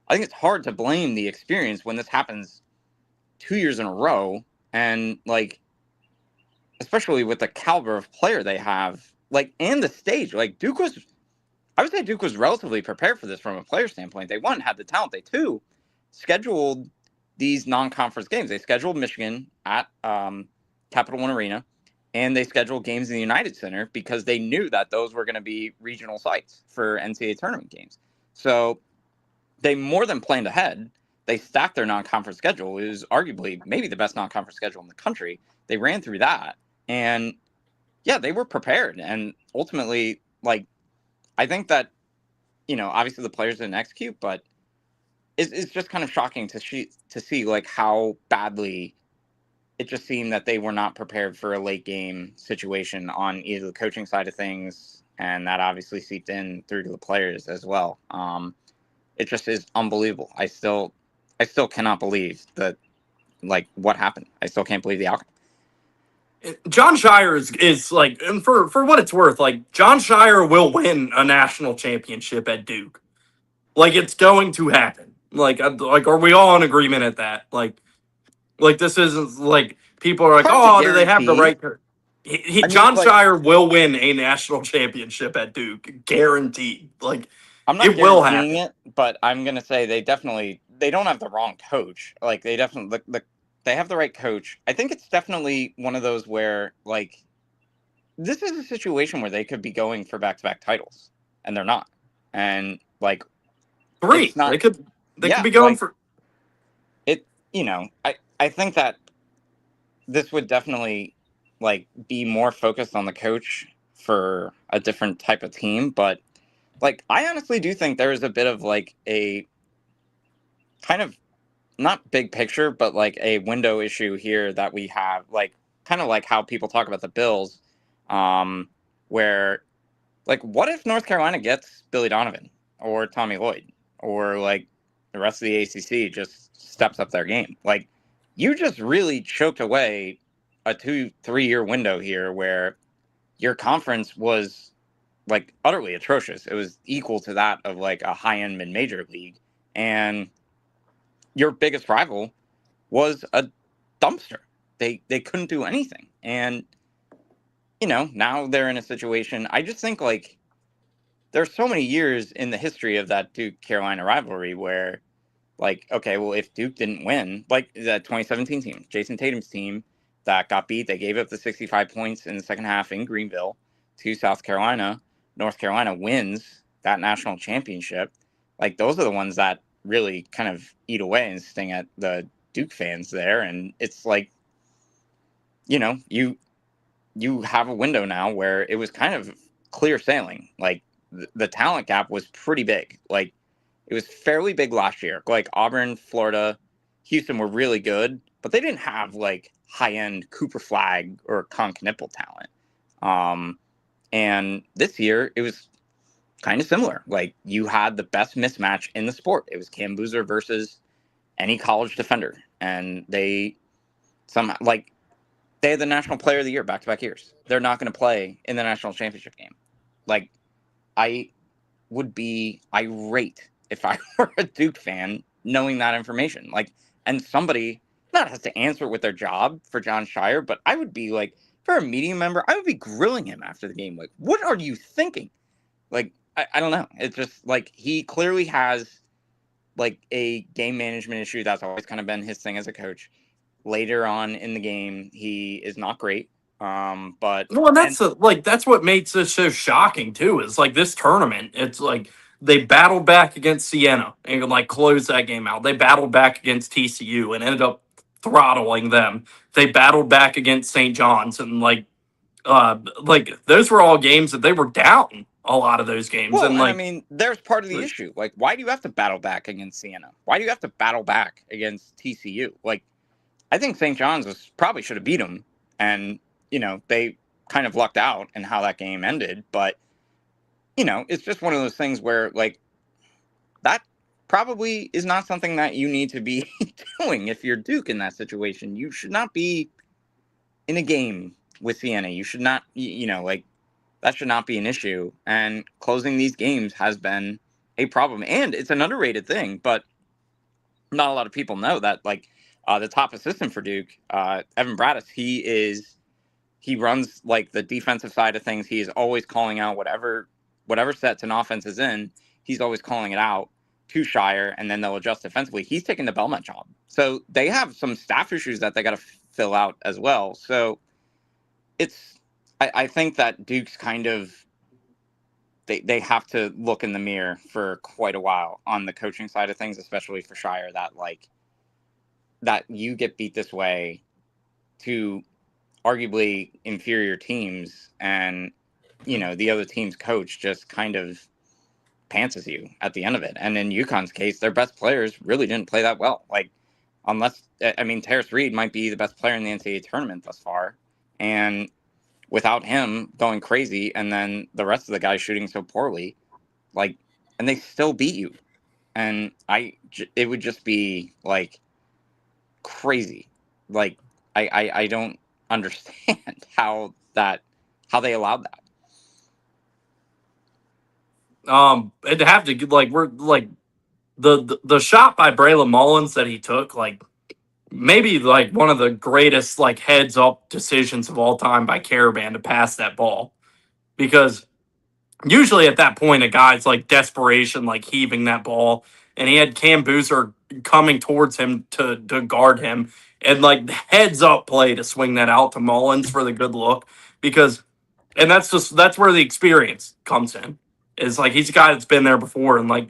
I think it's hard to blame the experience when this happens 2 years in a row, and like especially with the caliber of player they have, like and the stage, like I would say Duke was relatively prepared for this from a player standpoint. They, one, had the talent. They, two, scheduled these non-conference games. They scheduled Michigan at Capital One Arena, and they scheduled games in the United Center because they knew that those were going to be regional sites for NCAA tournament games. So they more than planned ahead. They stacked their non-conference schedule. It was arguably maybe the best non-conference schedule in the country. They ran through that, and yeah, they were prepared. And ultimately, like, I think that, you know, obviously the players didn't execute, but it's just kind of shocking to see like how badly it just seemed that they were not prepared for a late game situation on either the coaching side of things, and that obviously seeped in through to the players as well. It just is unbelievable. I still cannot believe that, like, what happened. I still can't believe the outcome. John Shire is like, and for what it's worth, like John Shire will win a national championship at Duke. Like it's going to happen. Like are we all in agreement at that? Like this isn't like people are like, oh, do they have the right? John Shire will win a national championship at Duke, guaranteed. Like I'm not it will happen. it, but I'm gonna say they don't have the wrong coach. Like they definitely they have the right coach. I think it's definitely one of those where like this is a situation where they could be going for back-to-back titles, and they're not. And like 3, they could be going for it. You know, I think that this would definitely like be more focused on the coach for a different type of team, but like I honestly do think there is a bit of like a kind of not big picture, but like a window issue here that we have, like kind of like how people talk about the Bills, where like what if North Carolina gets Billy Donovan or Tommy Lloyd or like the rest of the ACC just steps up their game? Like you just really choked away a 2-3 year window here where your conference was like utterly atrocious. It was equal to that of like a high-end mid-major league, and your biggest rival was a dumpster. They couldn't do anything. And, you know, now they're in a situation. I just think, like, there's so many years in the history of that Duke-Carolina rivalry where, like, okay, well, if Duke didn't win, like that 2017 team, Jason Tatum's team that got beat, they gave up the 65 points in the second half in Greenville to South Carolina. North Carolina wins that national championship. Like, those are the ones that really kind of eat away and sting at the Duke fans there. And it's like, you know, you have a window now where it was kind of clear sailing. Like the talent gap was pretty big. Like it was fairly big last year. Like Auburn, Florida, Houston were really good, but they didn't have like high-end Cooper Flagg or Con Knipple talent. And this year it was kind of similar. Like you had the best mismatch in the sport. It was Cam Boozer versus any college defender, and they somehow like they had the National Player of the Year back-to-back years. They're not going to play in the national championship game. Like I would be irate if I were a Duke fan knowing that information. Like, and somebody not has to answer with their job for John Shire, but I would be like, for a media member, I would be grilling him after the game. Like, what are you thinking? Like, I don't know. It's just like he clearly has like a game management issue. That's always kind of been his thing as a coach. Later on in the game, he is not great. But well, and that's what makes this so shocking too. Is like this tournament. It's like they battled back against Siena and like closed that game out. They battled back against TCU and ended up throttling them. They battled back against St. John's and like like those were all games that they were down a lot of those games. Well, And and I like, mean, there's part of the issue. Like, why do you have to battle back against Siena? Why do you have to battle back against TCU? Like, I think St. John's probably should have beat them, and they kind of lucked out in how that game ended. But it's just one of those things where like that probably is not something that you need to be doing if you're Duke in that situation. You should not be in a game with Siena. You should not, like that should not be an issue. And closing these games has been a problem, and it's an underrated thing. But not a lot of people know that. Like the top assistant for Duke, Evan Bradis, he runs like the defensive side of things. He is always calling out whatever sets an offense is in. He's always calling it out to Shire, and then they'll adjust defensively. He's taking the Belmont job. So they have some staff issues that they got to fill out as well. So I think that Duke's kind of, they have to look in the mirror for quite a while on the coaching side of things, especially for Shire, that you get beat this way to arguably inferior teams, and the other team's coach just kind of pantses you at the end of it. And in UConn's case, their best players really didn't play that well. Like, unless, I mean, Terrace Reed might be the best player in the NCAA tournament thus far, and without him going crazy, and then the rest of the guys shooting so poorly, like, and they still beat you. And it would just be like crazy. Like, I don't understand how they allowed that. it'd have to like we're like the shot by Braylon Mullins that he took, like maybe like one of the greatest like heads up decisions of all time by Caravan to pass that ball, because usually at that point a guy's like desperation, like heaving that ball, and he had Cam Boozer coming towards him to guard him, and like heads up play to swing that out to Mullins for the good look, because and that's where the experience comes in. Is like he's a guy that's been there before, and like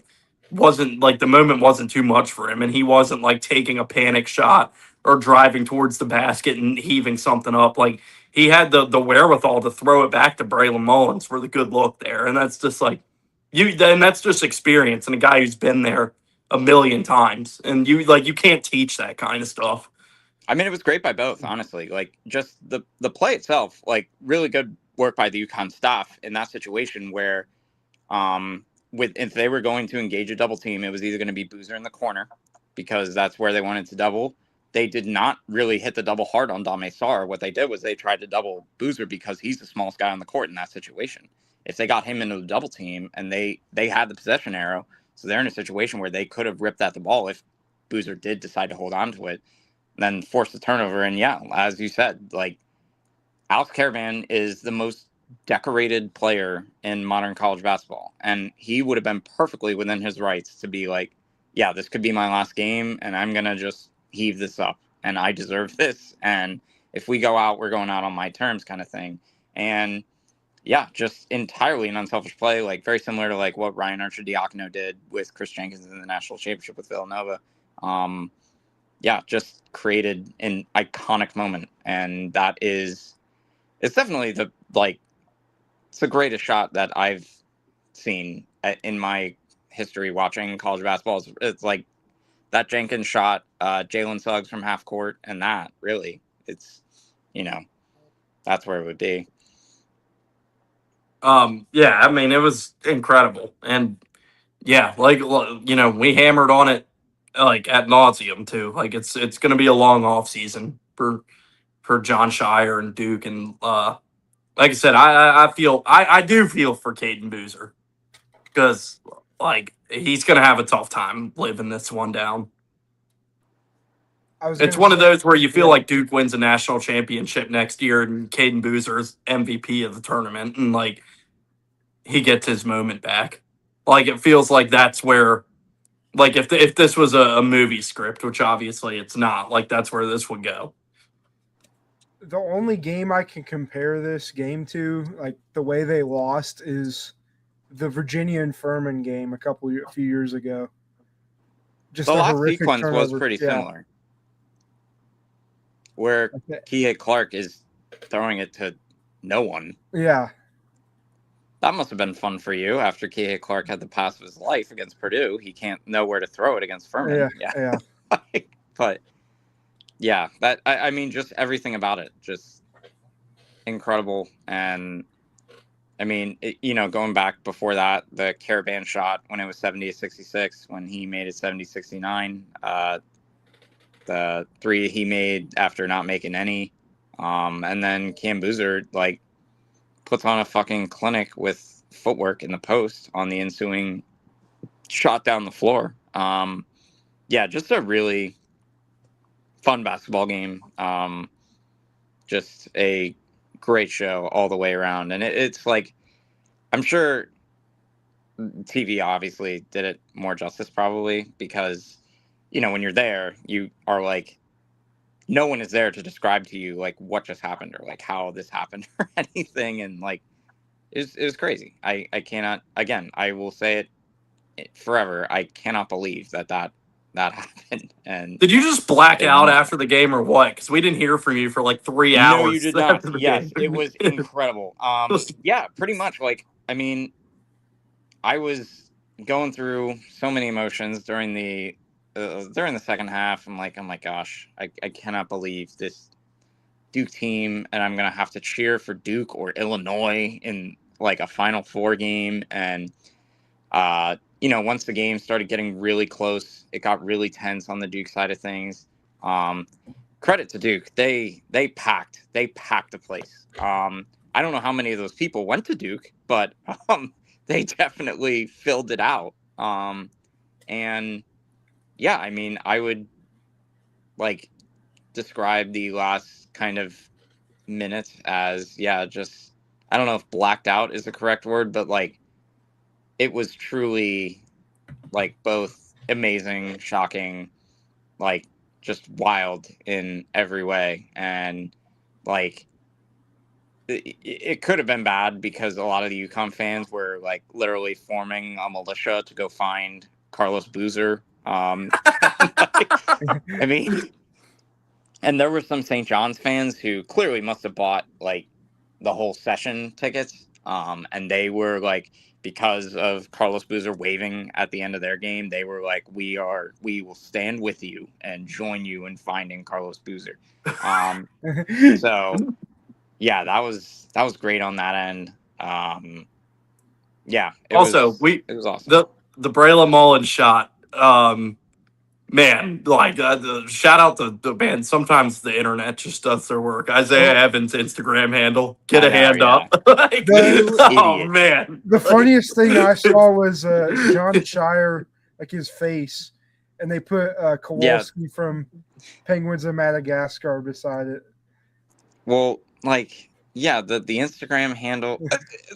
wasn't like the moment wasn't too much for him, and he wasn't like taking a panic shot or driving towards the basket and heaving something up. Like he had the wherewithal to throw it back to Braylon Mullins for the good look there, and that's just like that's just experience and a guy who's been there a million times, and you can't teach that kind of stuff. I mean, it was great by both, honestly. Like, just the play itself, like, really good work by the UConn staff in that situation where, if they were going to engage a double team, it was either going to be Boozer in the corner because that's where they wanted to double. They did not really hit the double hard on Dame Sarr. What they did was they tried to double Boozer because he's the smallest guy on the court in that situation. If they got him into the double team and they had the possession arrow, so they're in a situation where they could have ripped at the ball if Boozer did decide to hold on to it, then force the turnover. And yeah, as you said, like, Alex Caravan is the most decorated player in modern college basketball, and he would have been perfectly within his rights to be like, yeah, this could be my last game, and I'm gonna just heave this up, and I deserve this, and if we go out, we're going out on my terms, kind of thing. And yeah, just entirely an unselfish play, like very similar to like what Ryan Archer-Diacono did with Chris Jenkins in the national championship with Villanova. Yeah, just created an iconic moment, and it's definitely it's the greatest shot that I've seen in my history watching college basketball. It's like that Jenkins shot, Jalen Suggs from half court, and that really, it's, that's where it would be. Yeah, I mean, it was incredible. And yeah, like, we hammered on it like ad nauseum too. Like it's going to be a long off season for John Shire and Duke. And like I said, I do feel for Caden Boozer, because like he's going to have a tough time living this one down. It's one of those where you feel like Duke wins a national championship next year and Caden Boozer's MVP of the tournament, and like he gets his moment back. Like it feels like that's where, like if this was a movie script, which obviously it's not, like that's where this would go. The only game I can compare this game to, like the way they lost, is the Virginia and Furman game a few years ago. Just the last sequence was pretty similar, where Kihei Clark is throwing it to no one. Yeah. That must have been fun for you after Kihei Clark had the pass of his life against Purdue. He can't know where to throw it against Furman. Yeah. But yeah, I mean, just everything about it, just incredible. And I mean, going back before that, the Caravan shot when it was 70-66, when he made it 70-69, the three he made after not making any, and then Cam Boozer like puts on a fucking clinic with footwork in the post on the ensuing shot down the floor. Yeah, just a really fun basketball game. Just a great show all the way around. And it's like, I'm sure TV obviously did it more justice probably because, when you're there, you are like, no one is there to describe to you like what just happened or like how this happened or anything. And like, it was crazy. I cannot, again, I will say it forever. I cannot believe that happened. And Did you just black it out means after the game or what? Because we didn't hear from you for like 3 hours. No, you did not. after the Yes, game. it was incredible. Yeah, pretty much. Like, I mean, I was going through so many emotions during the second half. I'm like, oh my gosh, I cannot believe this Duke team, and I'm gonna have to cheer for Duke or Illinois in like a Final Four game. And once the game started getting really close, it got really tense on the Duke side of things. Credit to Duke. They packed the place. I don't know how many of those people went to Duke, but they definitely filled it out. And yeah, I mean, I would like describe the last kind of minute as just I don't know if blacked out is the correct word, but like it was truly like both amazing, shocking, like just wild in every way. And like it could have been bad because a lot of the UConn fans were like literally forming a militia to go find Carlos Boozer. I mean, and there were some St. John's fans who clearly must have bought like the whole session tickets. And they were like, because of Carlos Boozer waving at the end of their game, they were like, we will stand with you and join you in finding Carlos Boozer. So yeah, that was great on that end. Yeah, it was awesome. The Braylon Mullins shot. Man, like the shout out to the man. Sometimes the internet just does their work. Isaiah Evans' Instagram handle. Get a hand up. Like, oh man. The funniest thing I saw was John Shire, like his face, and they put Kowalski from Penguins of Madagascar beside it. Well, like, yeah, the Instagram handle.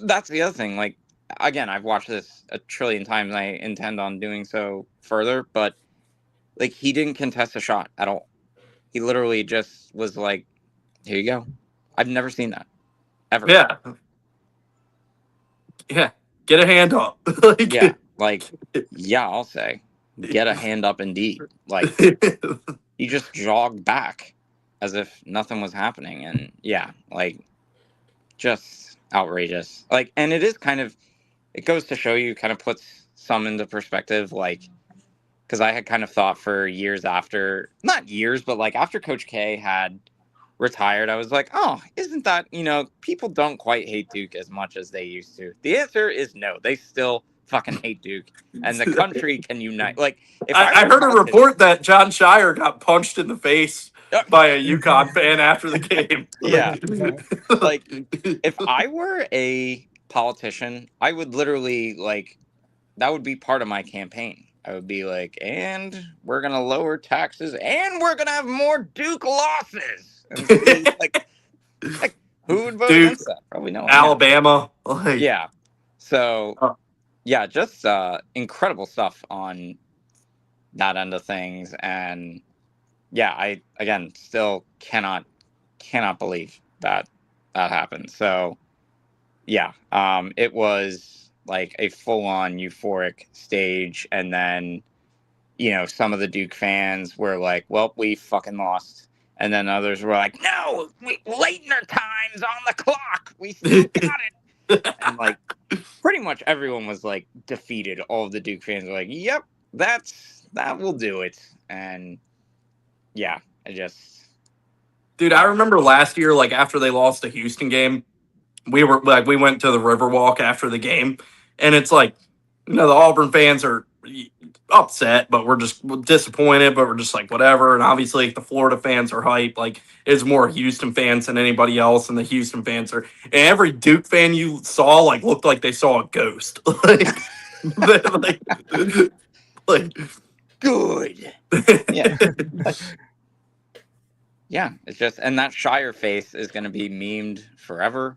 That's the other thing. Like, again, I've watched this a trillion times. And I intend on doing so further, but like he didn't contest a shot at all. He literally just was like, "Here you go." I've never seen that ever. Yeah. Get a hand up. I'll say, get a hand up indeed. Like he just jogged back as if nothing was happening, and just outrageous. Like, and it is kind of, it goes to show you, kind of puts some into perspective, like. Because I had kind of thought for years after, not years, but like after Coach K had retired, I was like, oh, isn't that, people don't quite hate Duke as much as they used to. The answer is no. They still fucking hate Duke. And the country can unite. Like, if I heard a report that John Shire got punched in the face by a UConn fan after the game. Yeah. Like, if I were a politician, I would literally, like, that would be part of my campaign. I would be like, and we're going to lower taxes and we're going to have more Duke losses. And like, who would vote against that? Probably no one. Alabama. Yeah. So, just incredible stuff on that end of things. And I, again, still cannot believe that happened. So, it was like a full-on euphoric stage, and then some of the Duke fans were like, well, we fucking lost, And then others were like, no, Leitner time's on the clock. We still got it. And like pretty much everyone was like defeated. All of the Duke fans were like, yep, that will do it. And yeah, Dude, I remember last year, like after they lost the Houston game, we went to the Riverwalk after the game, and it's like, the Auburn fans are upset, but we're just disappointed, but we're just like whatever. And obviously, like, the Florida fans are hype. Like it's more Houston fans than anybody else, and the Houston fans are. And every Duke fan you saw like looked like they saw a ghost. like, like good. Yeah. Yeah, it's just, and that Shire face is going to be memed forever.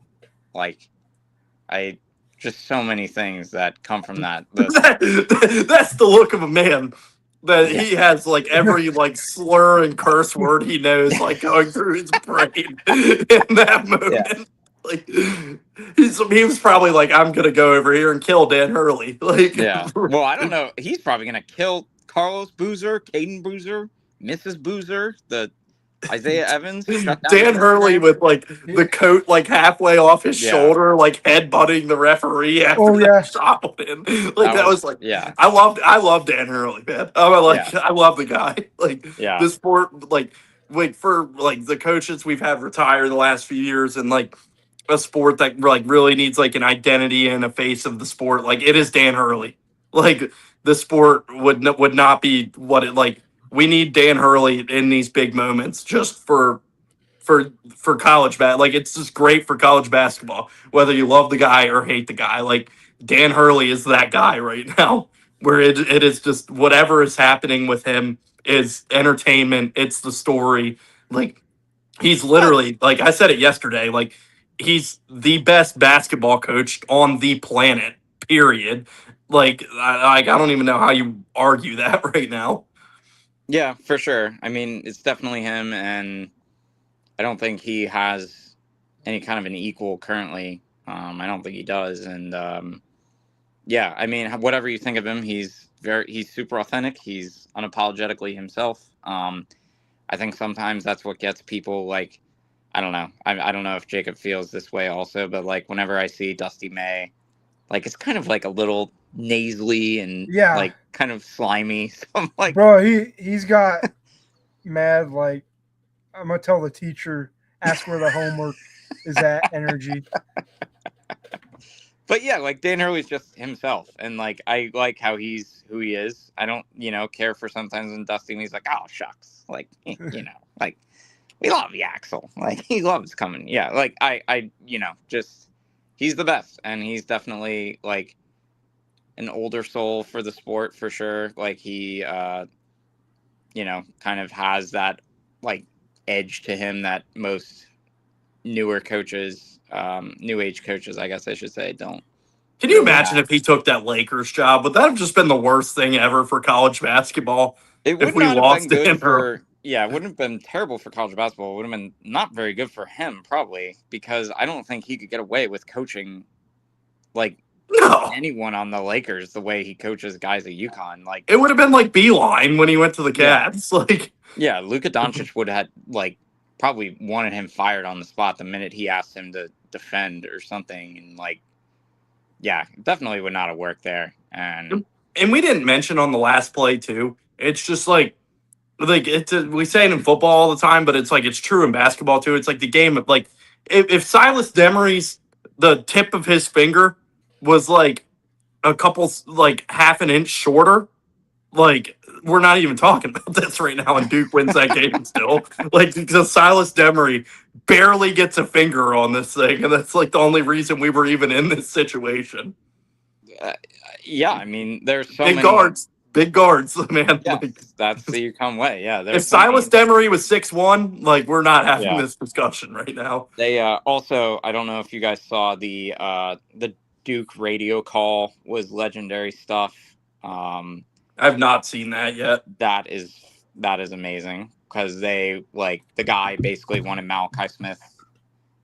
Like, just so many things that come from that. That's the look of a man that he has like every like slur and curse word he knows like going through his brain in that moment. Yeah. Like he was probably like, I'm gonna go over here and kill Dan Hurley. Like, yeah. Well, I don't know. He's probably gonna kill Carlos Boozer, Caden Boozer, Mrs. Boozer, the Isaiah Evans, Dan Hurley with like the coat like halfway off his shoulder, like headbutting the referee after that shot on him. Like that was like, I love Dan Hurley, man. I love the guy. Like the sport, like for like the coaches we've had retire the last few years, and like a sport that like really needs like an identity and a face of the sport. Like it is Dan Hurley. Like the sport would not be what it like. We need Dan Hurley in these big moments just for college like it's just great for college basketball, whether you love the guy or hate the guy. Like Dan Hurley is that guy right now, where it is just whatever is happening with him is entertainment. It's the story. Like he's literally, like I said it yesterday, like he's the best basketball coach on the planet, period. Like I don't even know how you argue that right now. Yeah, for sure. I mean, it's definitely him, and I don't think he has any kind of an equal currently. I don't think he does, and yeah, I mean, whatever you think of him, he's super authentic. He's unapologetically himself. I think sometimes that's what gets people like, I don't know. I don't know if Jacob feels this way also, but like whenever I see Dusty May, like it's kind of like a little nasally and like kind of slimy. So I'm like, bro, he's got mad like, I'm gonna tell the teacher, ask where the homework is at energy. But yeah, like Dan Hurley's just himself, and like I like how he's who he is. I don't care for sometimes when Dusty and he's like, oh shucks, like like we love you, Axel. Like he loves coming. Yeah, like I just he's the best, and he's definitely like an older soul for the sport for sure. Like he kind of has that like edge to him that most newer coaches, new age coaches, I guess I should say, don't. Can you imagine if he took that Lakers job? Would that have just been the worst thing ever for college basketball? It would not have been good for. Yeah, it wouldn't have been terrible for college basketball. It would have been not very good for him, probably, because I don't think he could get away with coaching like anyone on the Lakers the way he coaches guys at UConn. Like it would have been like Beeline when he went to the Cavs. Like Luka Doncic would have like probably wanted him fired on the spot the minute he asked him to defend or something, and like definitely would not have worked there. And we didn't mention on the last play too. It's just like it's we say it in football all the time, but it's like it's true in basketball too. It's like the game of like if Silas Demery's the tip of his finger was like a couple like half an inch shorter, like we're not even talking about this right now, and Duke wins that game still. Like because Silas Demery barely gets a finger on this thing, and that's like the only reason we were even in this situation. I mean, there's so many big guards, man. Yes, like, that's the UConn way. Yeah, if Silas Demery was 6'1", like we're not having this discussion right now. They also, I don't know if you guys saw the Duke radio call was legendary stuff. I've not seen that yet. That is amazing because they like the guy basically wanted Malachi Smith.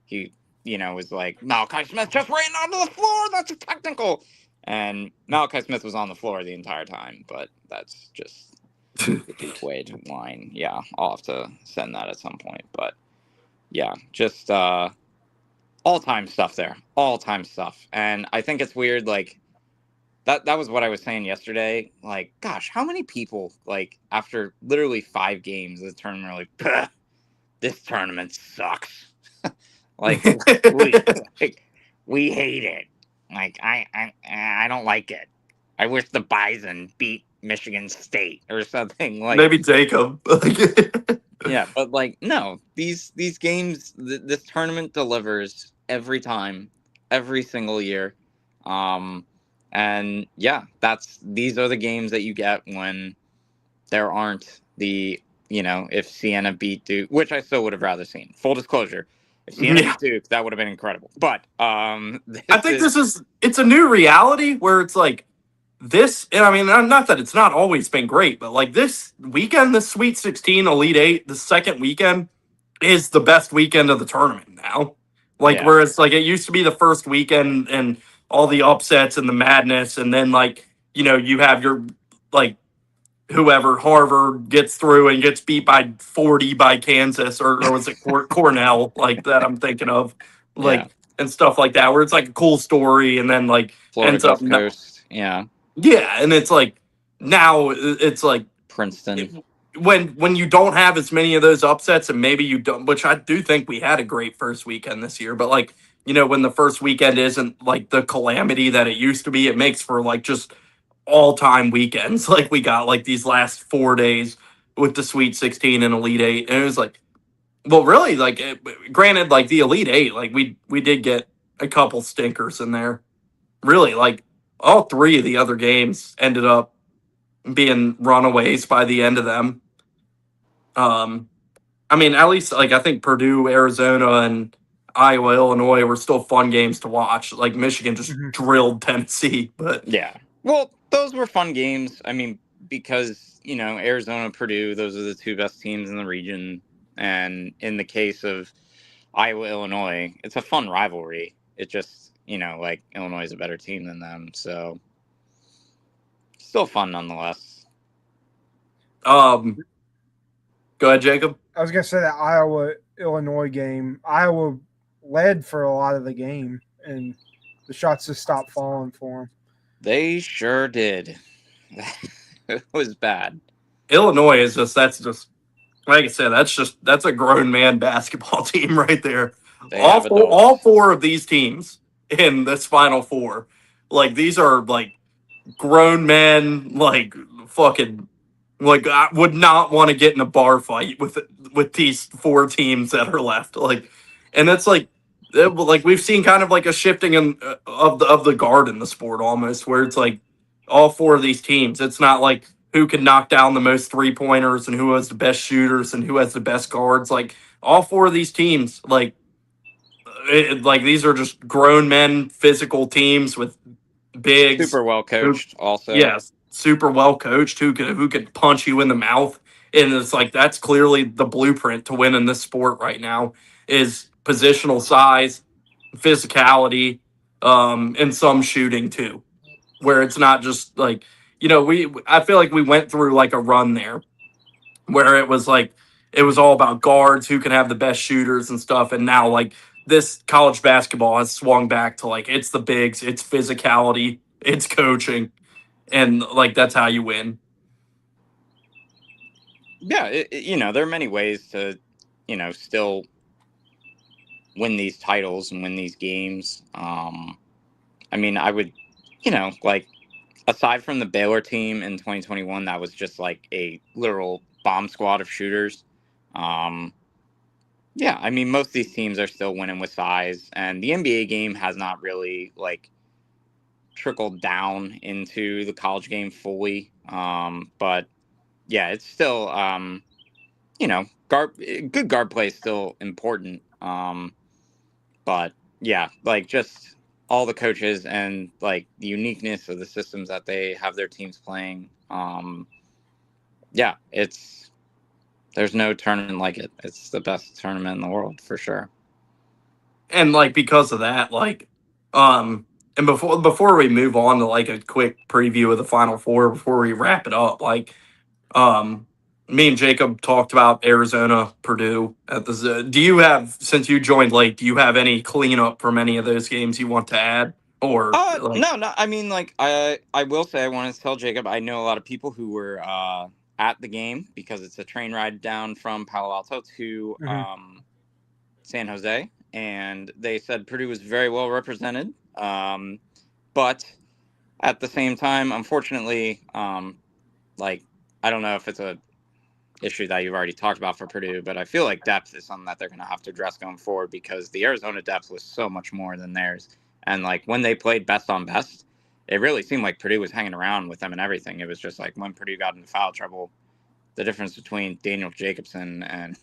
He was like, Malachi Smith just ran onto the floor. That's a technical. And Malachi Smith was on the floor the entire time, but that's just Quaid line. Yeah, I'll have to send that at some point. But yeah, just all-time stuff there. All-time stuff. And I think it's weird, like, that was what I was saying yesterday. Like, gosh, how many people, like, after literally 5 games of the tournament are like, "Bah, this tournament sucks." like, we hate it. Like, I don't like it. I wish the Bison beat Michigan State or something. Like, Maybe Jacob. yeah, but like, no, these games, this tournament delivers every time, every single year. And yeah, these are the games that you get when there aren't if Siena beat Duke, which I still would have rather seen. Full disclosure, if Siena beat Duke, that would have been incredible. But I think it's a new reality where it's like this, and I mean, not that it's not always been great, but like this weekend, the Sweet 16, Elite 8, the second weekend is the best weekend of the tournament now. Like, Yeah. whereas like it used to be the first weekend and all the upsets and the madness, and then like, you have your like whoever Harvard gets through and gets beat by 40 by Kansas or was it Cornell like that I'm thinking of like Yeah. and stuff like that where it's like a cool story and then like Florida ends up Gulf Coast, yeah, and it's like now it's like Princeton. when you don't have as many of those upsets and maybe you don't, which I do think we had a great first weekend this year, but like when the first weekend isn't like the calamity that it used to be, it makes for like just all-time weekends like we got like these last 4 days with the Sweet 16 and Elite 8, and it was like, well, really, like granted, like the Elite 8, like we did get a couple stinkers in there, really, like all 3 of the other games ended up being runaways by the end of them. I mean, at least like I think Purdue, Arizona, and Iowa, Illinois were still fun games to watch. Like Michigan just drilled Tennessee, but yeah. Well, those were fun games. I mean, because Arizona, Purdue, those are the 2 best teams in the region, and in the case of Iowa, Illinois, it's a fun rivalry. It just like Illinois is a better team than them, so still fun nonetheless. Go ahead, Jacob. I was gonna say that Iowa Illinois game. Iowa led for a lot of the game, and the shots just stopped falling for them. They sure did. It was bad. Illinois is that's just like I said. That's a grown man basketball team right there. All 4 of these teams in this Final Four, like these are like grown men, like fucking. Like I would not want to get in a bar fight with these 4 teams that are left. Like, and it's like we've seen kind of like a shifting of the guard in the sport almost, where it's like all 4 of these teams. It's not like who can knock down the most 3-pointers and who has the best shooters and who has the best guards. Like all 4 of these teams, like these are just grown men, physical teams with bigs, super well coached. Also, yes. Super well coached who could punch you in the mouth, and it's like that's clearly the blueprint to win in this sport right now is positional size, physicality, and some shooting too, where it's not just like I feel like we went through like a run there where it was all about guards who can have the best shooters and stuff, and now like this college basketball has swung back to like it's the bigs, it's physicality, it's coaching. And like that's how you win. Yeah, there are many ways to, still win these titles and win these games. I mean, I would, like aside from the Baylor team in 2021, that was just like a literal bomb squad of shooters. Yeah, I mean, most of these teams are still winning with size, and the NBA game has not really like trickled down into the college game fully. But yeah, it's still, good guard play is still important. But yeah, like just all the coaches and like the uniqueness of the systems that they have their teams playing. Yeah, there's no tournament like it. It's the best tournament in the world for sure. And like because of that, like, and before we move on to like a quick preview of the Final Four, before we wrap it up, like, Me and Jacob talked about Arizona, Purdue at the. Do you have, since you joined late, do you have any cleanup from any of those games you want to add, or like? No. I mean, like, I will say, I wanted to tell Jacob, I know a lot of people who were at the game because it's a train ride down from Palo Alto to San Jose, and they said Purdue was very well represented. But at the same time, unfortunately, like, I don't know if it's a issue that you've already talked about for Purdue, but I feel like depth is something that they're going to have to address going forward, because the Arizona depth was so much more than theirs. And like when they played best on best, it really seemed like Purdue was hanging around with them and everything. It was just like when Purdue got into foul trouble, the difference between Daniel Jacobson and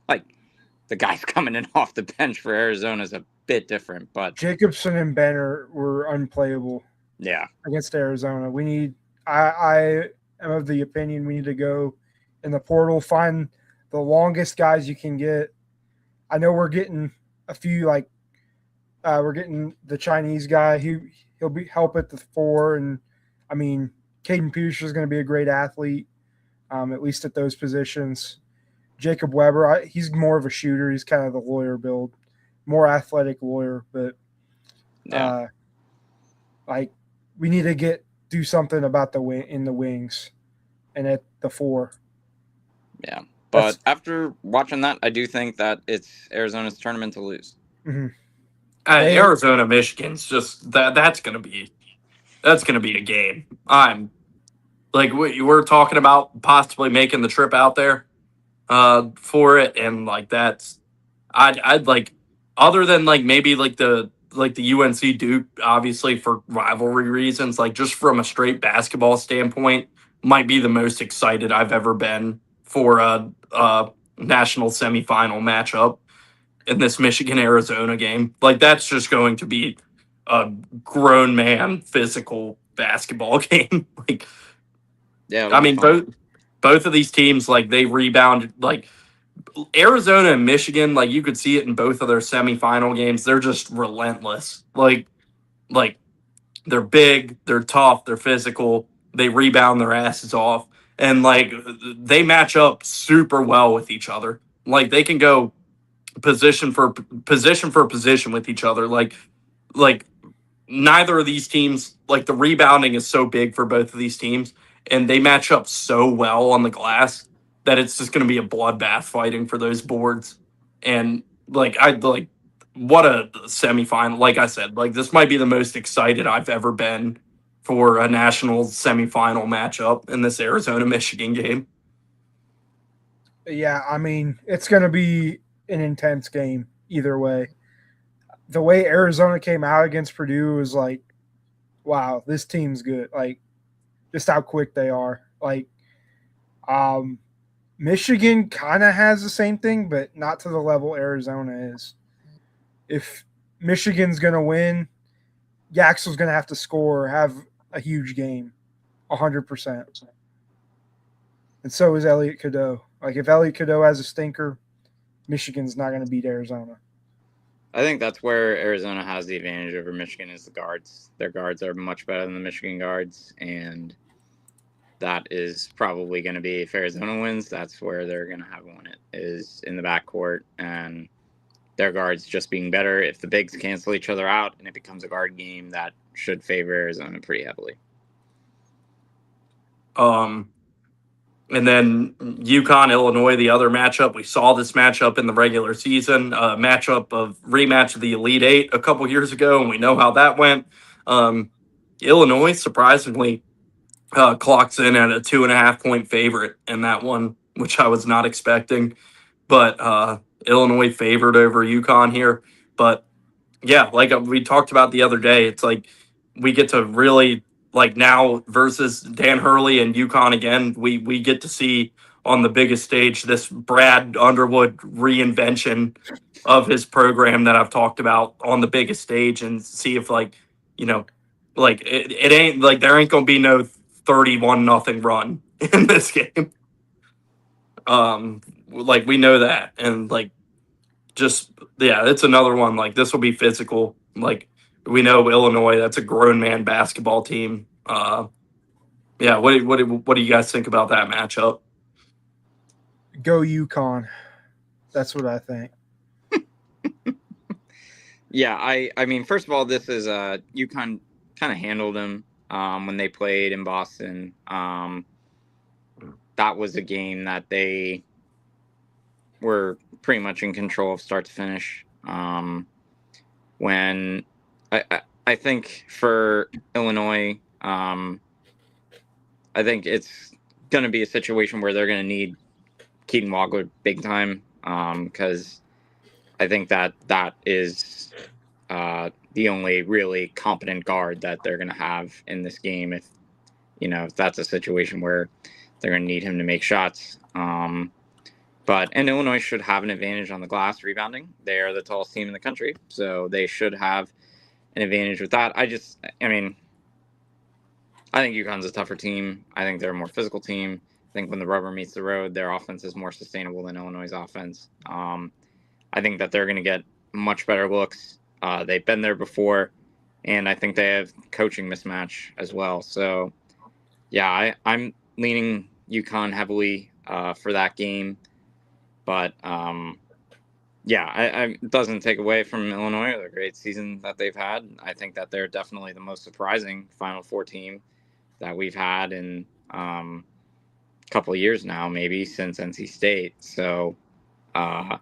like the guys coming in off the bench for Arizona is a bit different. But Jacobson and Benner were unplayable. Yeah, against Arizona. I am of the opinion we need to go in the portal, find the longest guys you can get. I know we're getting a few, like we're getting the Chinese guy. He'll be help at the 4, and I mean Caden Pierce is going to be a great athlete, at least at those positions. Jacob Weber, he's more of a shooter. He's kind of the lawyer build, more athletic lawyer, but like we need to do something about the wings and at the 4. Yeah. But after watching that, I do think that it's Arizona's tournament to lose. Mm-hmm. Arizona, Michigan's just that's gonna be a game. I'm like we're talking about possibly making the trip out there for it, and like that's I'd like, other than like maybe like the UNC Duke, obviously for rivalry reasons, like just from a straight basketball standpoint, might be the most excited I've ever been for a national semifinal matchup in this Michigan Arizona game. Like that's just going to be a grown man physical basketball game. Like, yeah, I mean, both of these teams, like they rebound. Like Arizona and Michigan, like you could see it in both of their semifinal games. They're just relentless. Like they're big, they're tough, they're physical. They rebound their asses off, and like they match up super well with each other. Like they can go position for position with each other. Like neither of these teams, like the rebounding is so big for both of these teams, and they match up so well on the glass that it's just going to be a bloodbath fighting for those boards. And like I'd like, what a semifinal. Like I said, like this might be the most excited I've ever been for a national semifinal matchup in this Arizona Michigan game. Yeah, I mean, it's going to be an intense game either way. The way Arizona came out against Purdue was like, wow, this team's good. Like, just how quick they are. Like, Michigan kind of has the same thing, but not to the level Arizona is. If Michigan's going to win, Yaxel's going to have to score, have a huge game, 100%. And so is Elliot Cadeau. Like, if Elliot Cadeau has a stinker, Michigan's not going to beat Arizona. I think that's where Arizona has the advantage over Michigan is the guards. Their guards are much better than the Michigan guards, and that is probably going to be, if Arizona wins, that's where they're going to have won it, is in the backcourt, and their guards just being better. If the bigs cancel each other out and it becomes a guard game, that should favor Arizona pretty heavily. And then UConn, Illinois, the other matchup. We saw this matchup in the regular season, rematch of the Elite Eight a couple years ago, and we know how that went. Illinois, surprisingly, clocks in at a 2.5-point favorite in that one, which I was not expecting. But Illinois favored over UConn here. But yeah, like we talked about the other day, it's like we get to really, like now versus Dan Hurley and UConn again, we get to see on the biggest stage this Brad Underwood reinvention of his program that I've talked about on the biggest stage, and see if like, like it ain't like there ain't gonna be no 31-0 run in this game. Like we know that, and like just it's another one. Like this will be physical. Like we know Illinois, that's a grown man basketball team. Yeah, what do you guys think about that matchup? Go UConn. That's what I think. Yeah, I mean, first of all, this is UConn kind of handled them when they played in Boston. That was a game that they were pretty much in control of start to finish. When I think for Illinois, I think it's going to be a situation where they're going to need Keaton Walker big time because I think that is the only really competent guard that they're going to have in this game. If that's a situation where they're going to need him to make shots. And Illinois should have an advantage on the glass rebounding. They are the tallest team in the country, so they should have an advantage with that. I think UConn's a tougher team. I think they're a more physical team. I think when the rubber meets the road, their offense is more sustainable than Illinois' offense. I think that they're going to get much better looks. They've been there before, and I think they have coaching mismatch as well. So, yeah, I'm leaning UConn heavily for that game. But, it doesn't take away from Illinois or the great season that they've had. I think that they're definitely the most surprising Final Four team that we've had in a couple of years now, maybe since NC State. So, but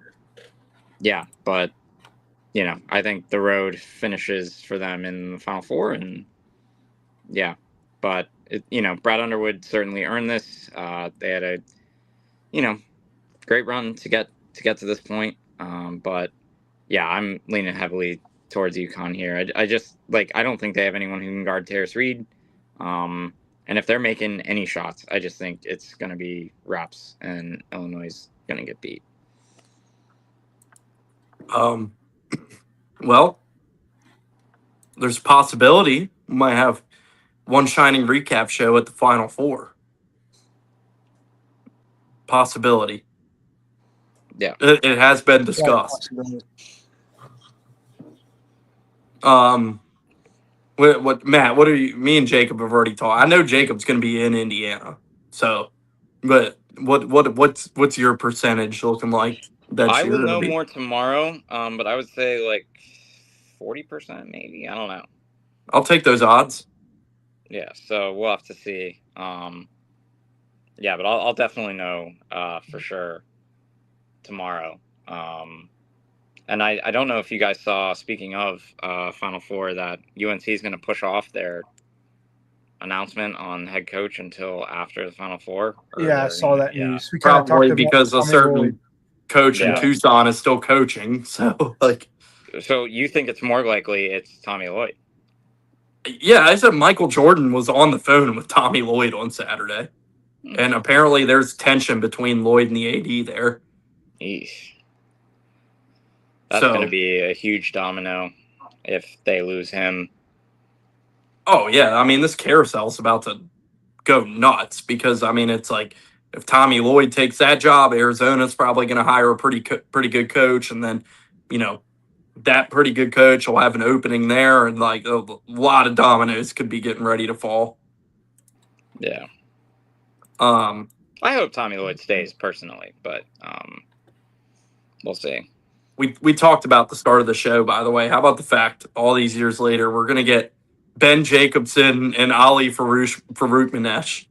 I think the road finishes for them in the Final Four, and but Brad Underwood certainly earned this. They had a great run to get to this point, but I'm leaning heavily towards UConn here. I just I don't think they have anyone who can guard Terrace Reed. And if they're making any shots, I just think it's going to be wraps, and Illinois is going to get beat. Well, there's a possibility we might have one shining recap show at the Final Four. Possibility. Yeah. It has been discussed. What Matt? What are you? Me and Jacob have already talked. I know Jacob's going to be in Indiana, so. But what's your percentage looking like? I will know more tomorrow. But I would say 40% maybe. I don't know. I'll take those odds. Yeah, so we'll have to see. But I'll definitely know for sure tomorrow. And I don't know if you guys saw, speaking of Final Four, that UNC is going to push off their announcement on head coach until after the Final Four. Yeah, I saw that news. We probably because a certain coach in Tucson is still coaching. So So you think it's more likely it's Tommy Lloyd? Yeah, I said Michael Jordan was on the phone with Tommy Lloyd on Saturday. And apparently there's tension between Lloyd and the AD there. Eesh. That's going to be a huge domino if they lose him. Oh, yeah. I mean, this carousel's about to go nuts because, I mean, it's like if Tommy Lloyd takes that job, Arizona's probably going to hire a pretty good coach. And then, that pretty good coach will have an opening there. And, a lot of dominoes could be getting ready to fall. Yeah. I hope Tommy Lloyd stays personally, but we'll see. We talked about the start of the show, by the way. How about the fact all these years later, we're going to get Ben Jacobson and Ali Farouk-Manesh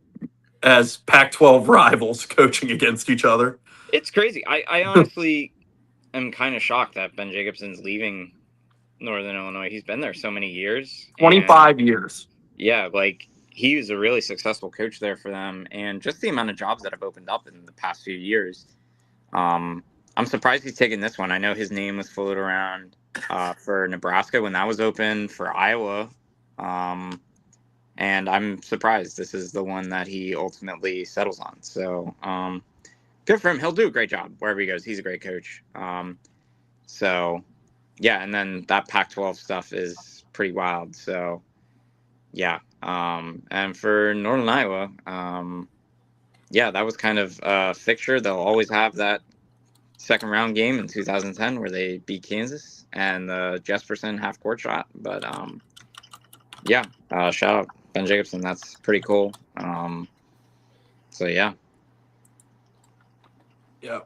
as Pac-12 rivals coaching against each other. It's crazy. I honestly am kind of shocked that Ben Jacobson's leaving Northern Illinois. He's been there so many years. 25 years. Yeah, he was a really successful coach there for them, and just the amount of jobs that have opened up in the past few years. I'm surprised he's taken this one. I know his name was floated around for Nebraska when that was open, for Iowa. And I'm surprised this is the one that he ultimately settles on. So good for him. He'll do a great job wherever he goes. He's a great coach. And then that Pac-12 stuff is pretty wild. So, yeah. And for Northern Iowa, that was kind of a fixture. They'll always have that second round game in 2010 where they beat Kansas and the Jesperson half court shot. But shout out Ben Jacobson. That's pretty cool. So yeah. Yeah.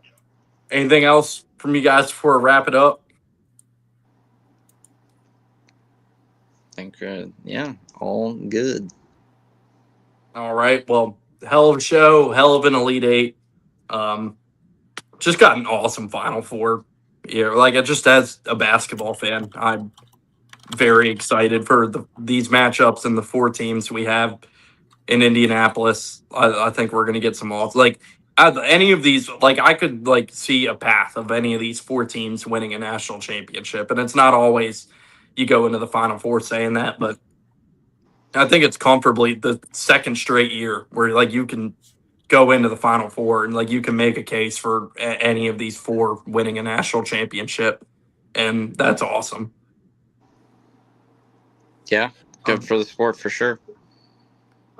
Anything else from you guys before I wrap it up? I think yeah, all good. All right. Well, hell of a show, hell of an Elite Eight. Just got an awesome Final Four. Yeah, like just as a basketball fan, I'm very excited for these matchups and the four teams we have in Indianapolis. I think we're gonna get some off. Like any of these, like I could like see a path of any of these four teams winning a national championship, and it's not always you go into the Final Four saying that, but I think it's comfortably the second straight year where like you can go into the Final Four and like you can make a case for any of these four winning a national championship, and that's awesome. Yeah, good for the sport for sure.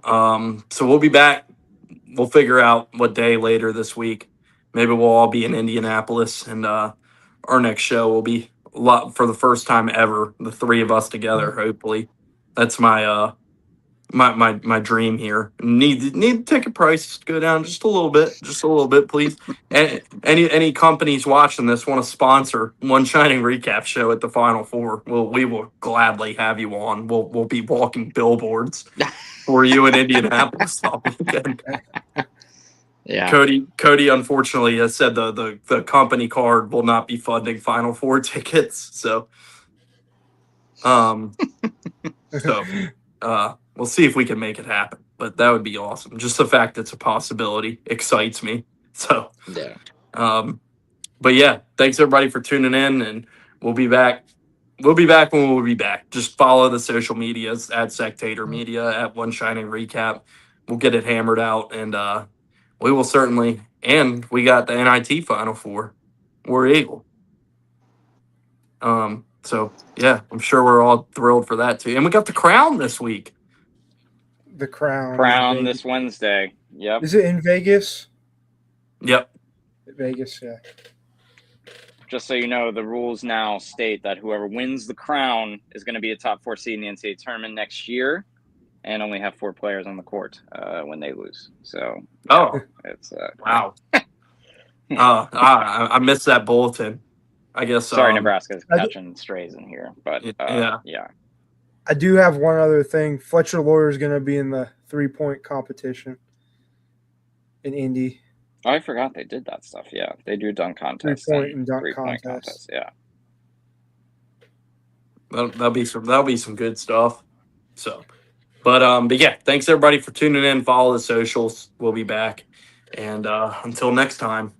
So we'll be back. We'll figure out what day later this week. Maybe we'll all be in Indianapolis, and our next show will be a lot for the first time ever. The three of us together, hopefully. That's my my dream here. Need ticket prices to go down just a little bit, please. And any companies watching this want to sponsor One Shining Recap Show at the Final Four? We will gladly have you on. We'll be walking billboards for you in Indianapolis all weekend. Yeah. Cody unfortunately has said the company card will not be funding Final Four tickets. So we'll see if we can make it happen. But that would be awesome. Just the fact it's a possibility excites me. So yeah. But yeah, thanks everybody for tuning in, and we'll be back. We'll be back when we'll be back. Just follow the social medias at Sectator Media, at One Shining Recap. We'll get it hammered out, and we will certainly. And we got the NIT Final Four. We're able. So yeah, I'm sure we're all thrilled for that too. And we got the Crown this week. The Crown. Crown this Wednesday. Yep. Is it in Vegas? Yep. Vegas, yeah. Just so you know, the rules now state that whoever wins the Crown is going to be a top 4 seed in the NCAA tournament next year, and only have 4 players on the court when they lose. So, yeah, it's wow. I missed that bulletin. I guess. Sorry, Nebraska's catching strays in here, but yeah. I do have one other thing. Fletcher Lawyer is going to be in the 3-point competition in Indy. Oh, I forgot they did that stuff. Yeah, they do dunk contests. 3-point and dunk contest. Yeah, that'll be some good stuff. So, but yeah, thanks everybody for tuning in. Follow the socials. We'll be back, and until next time.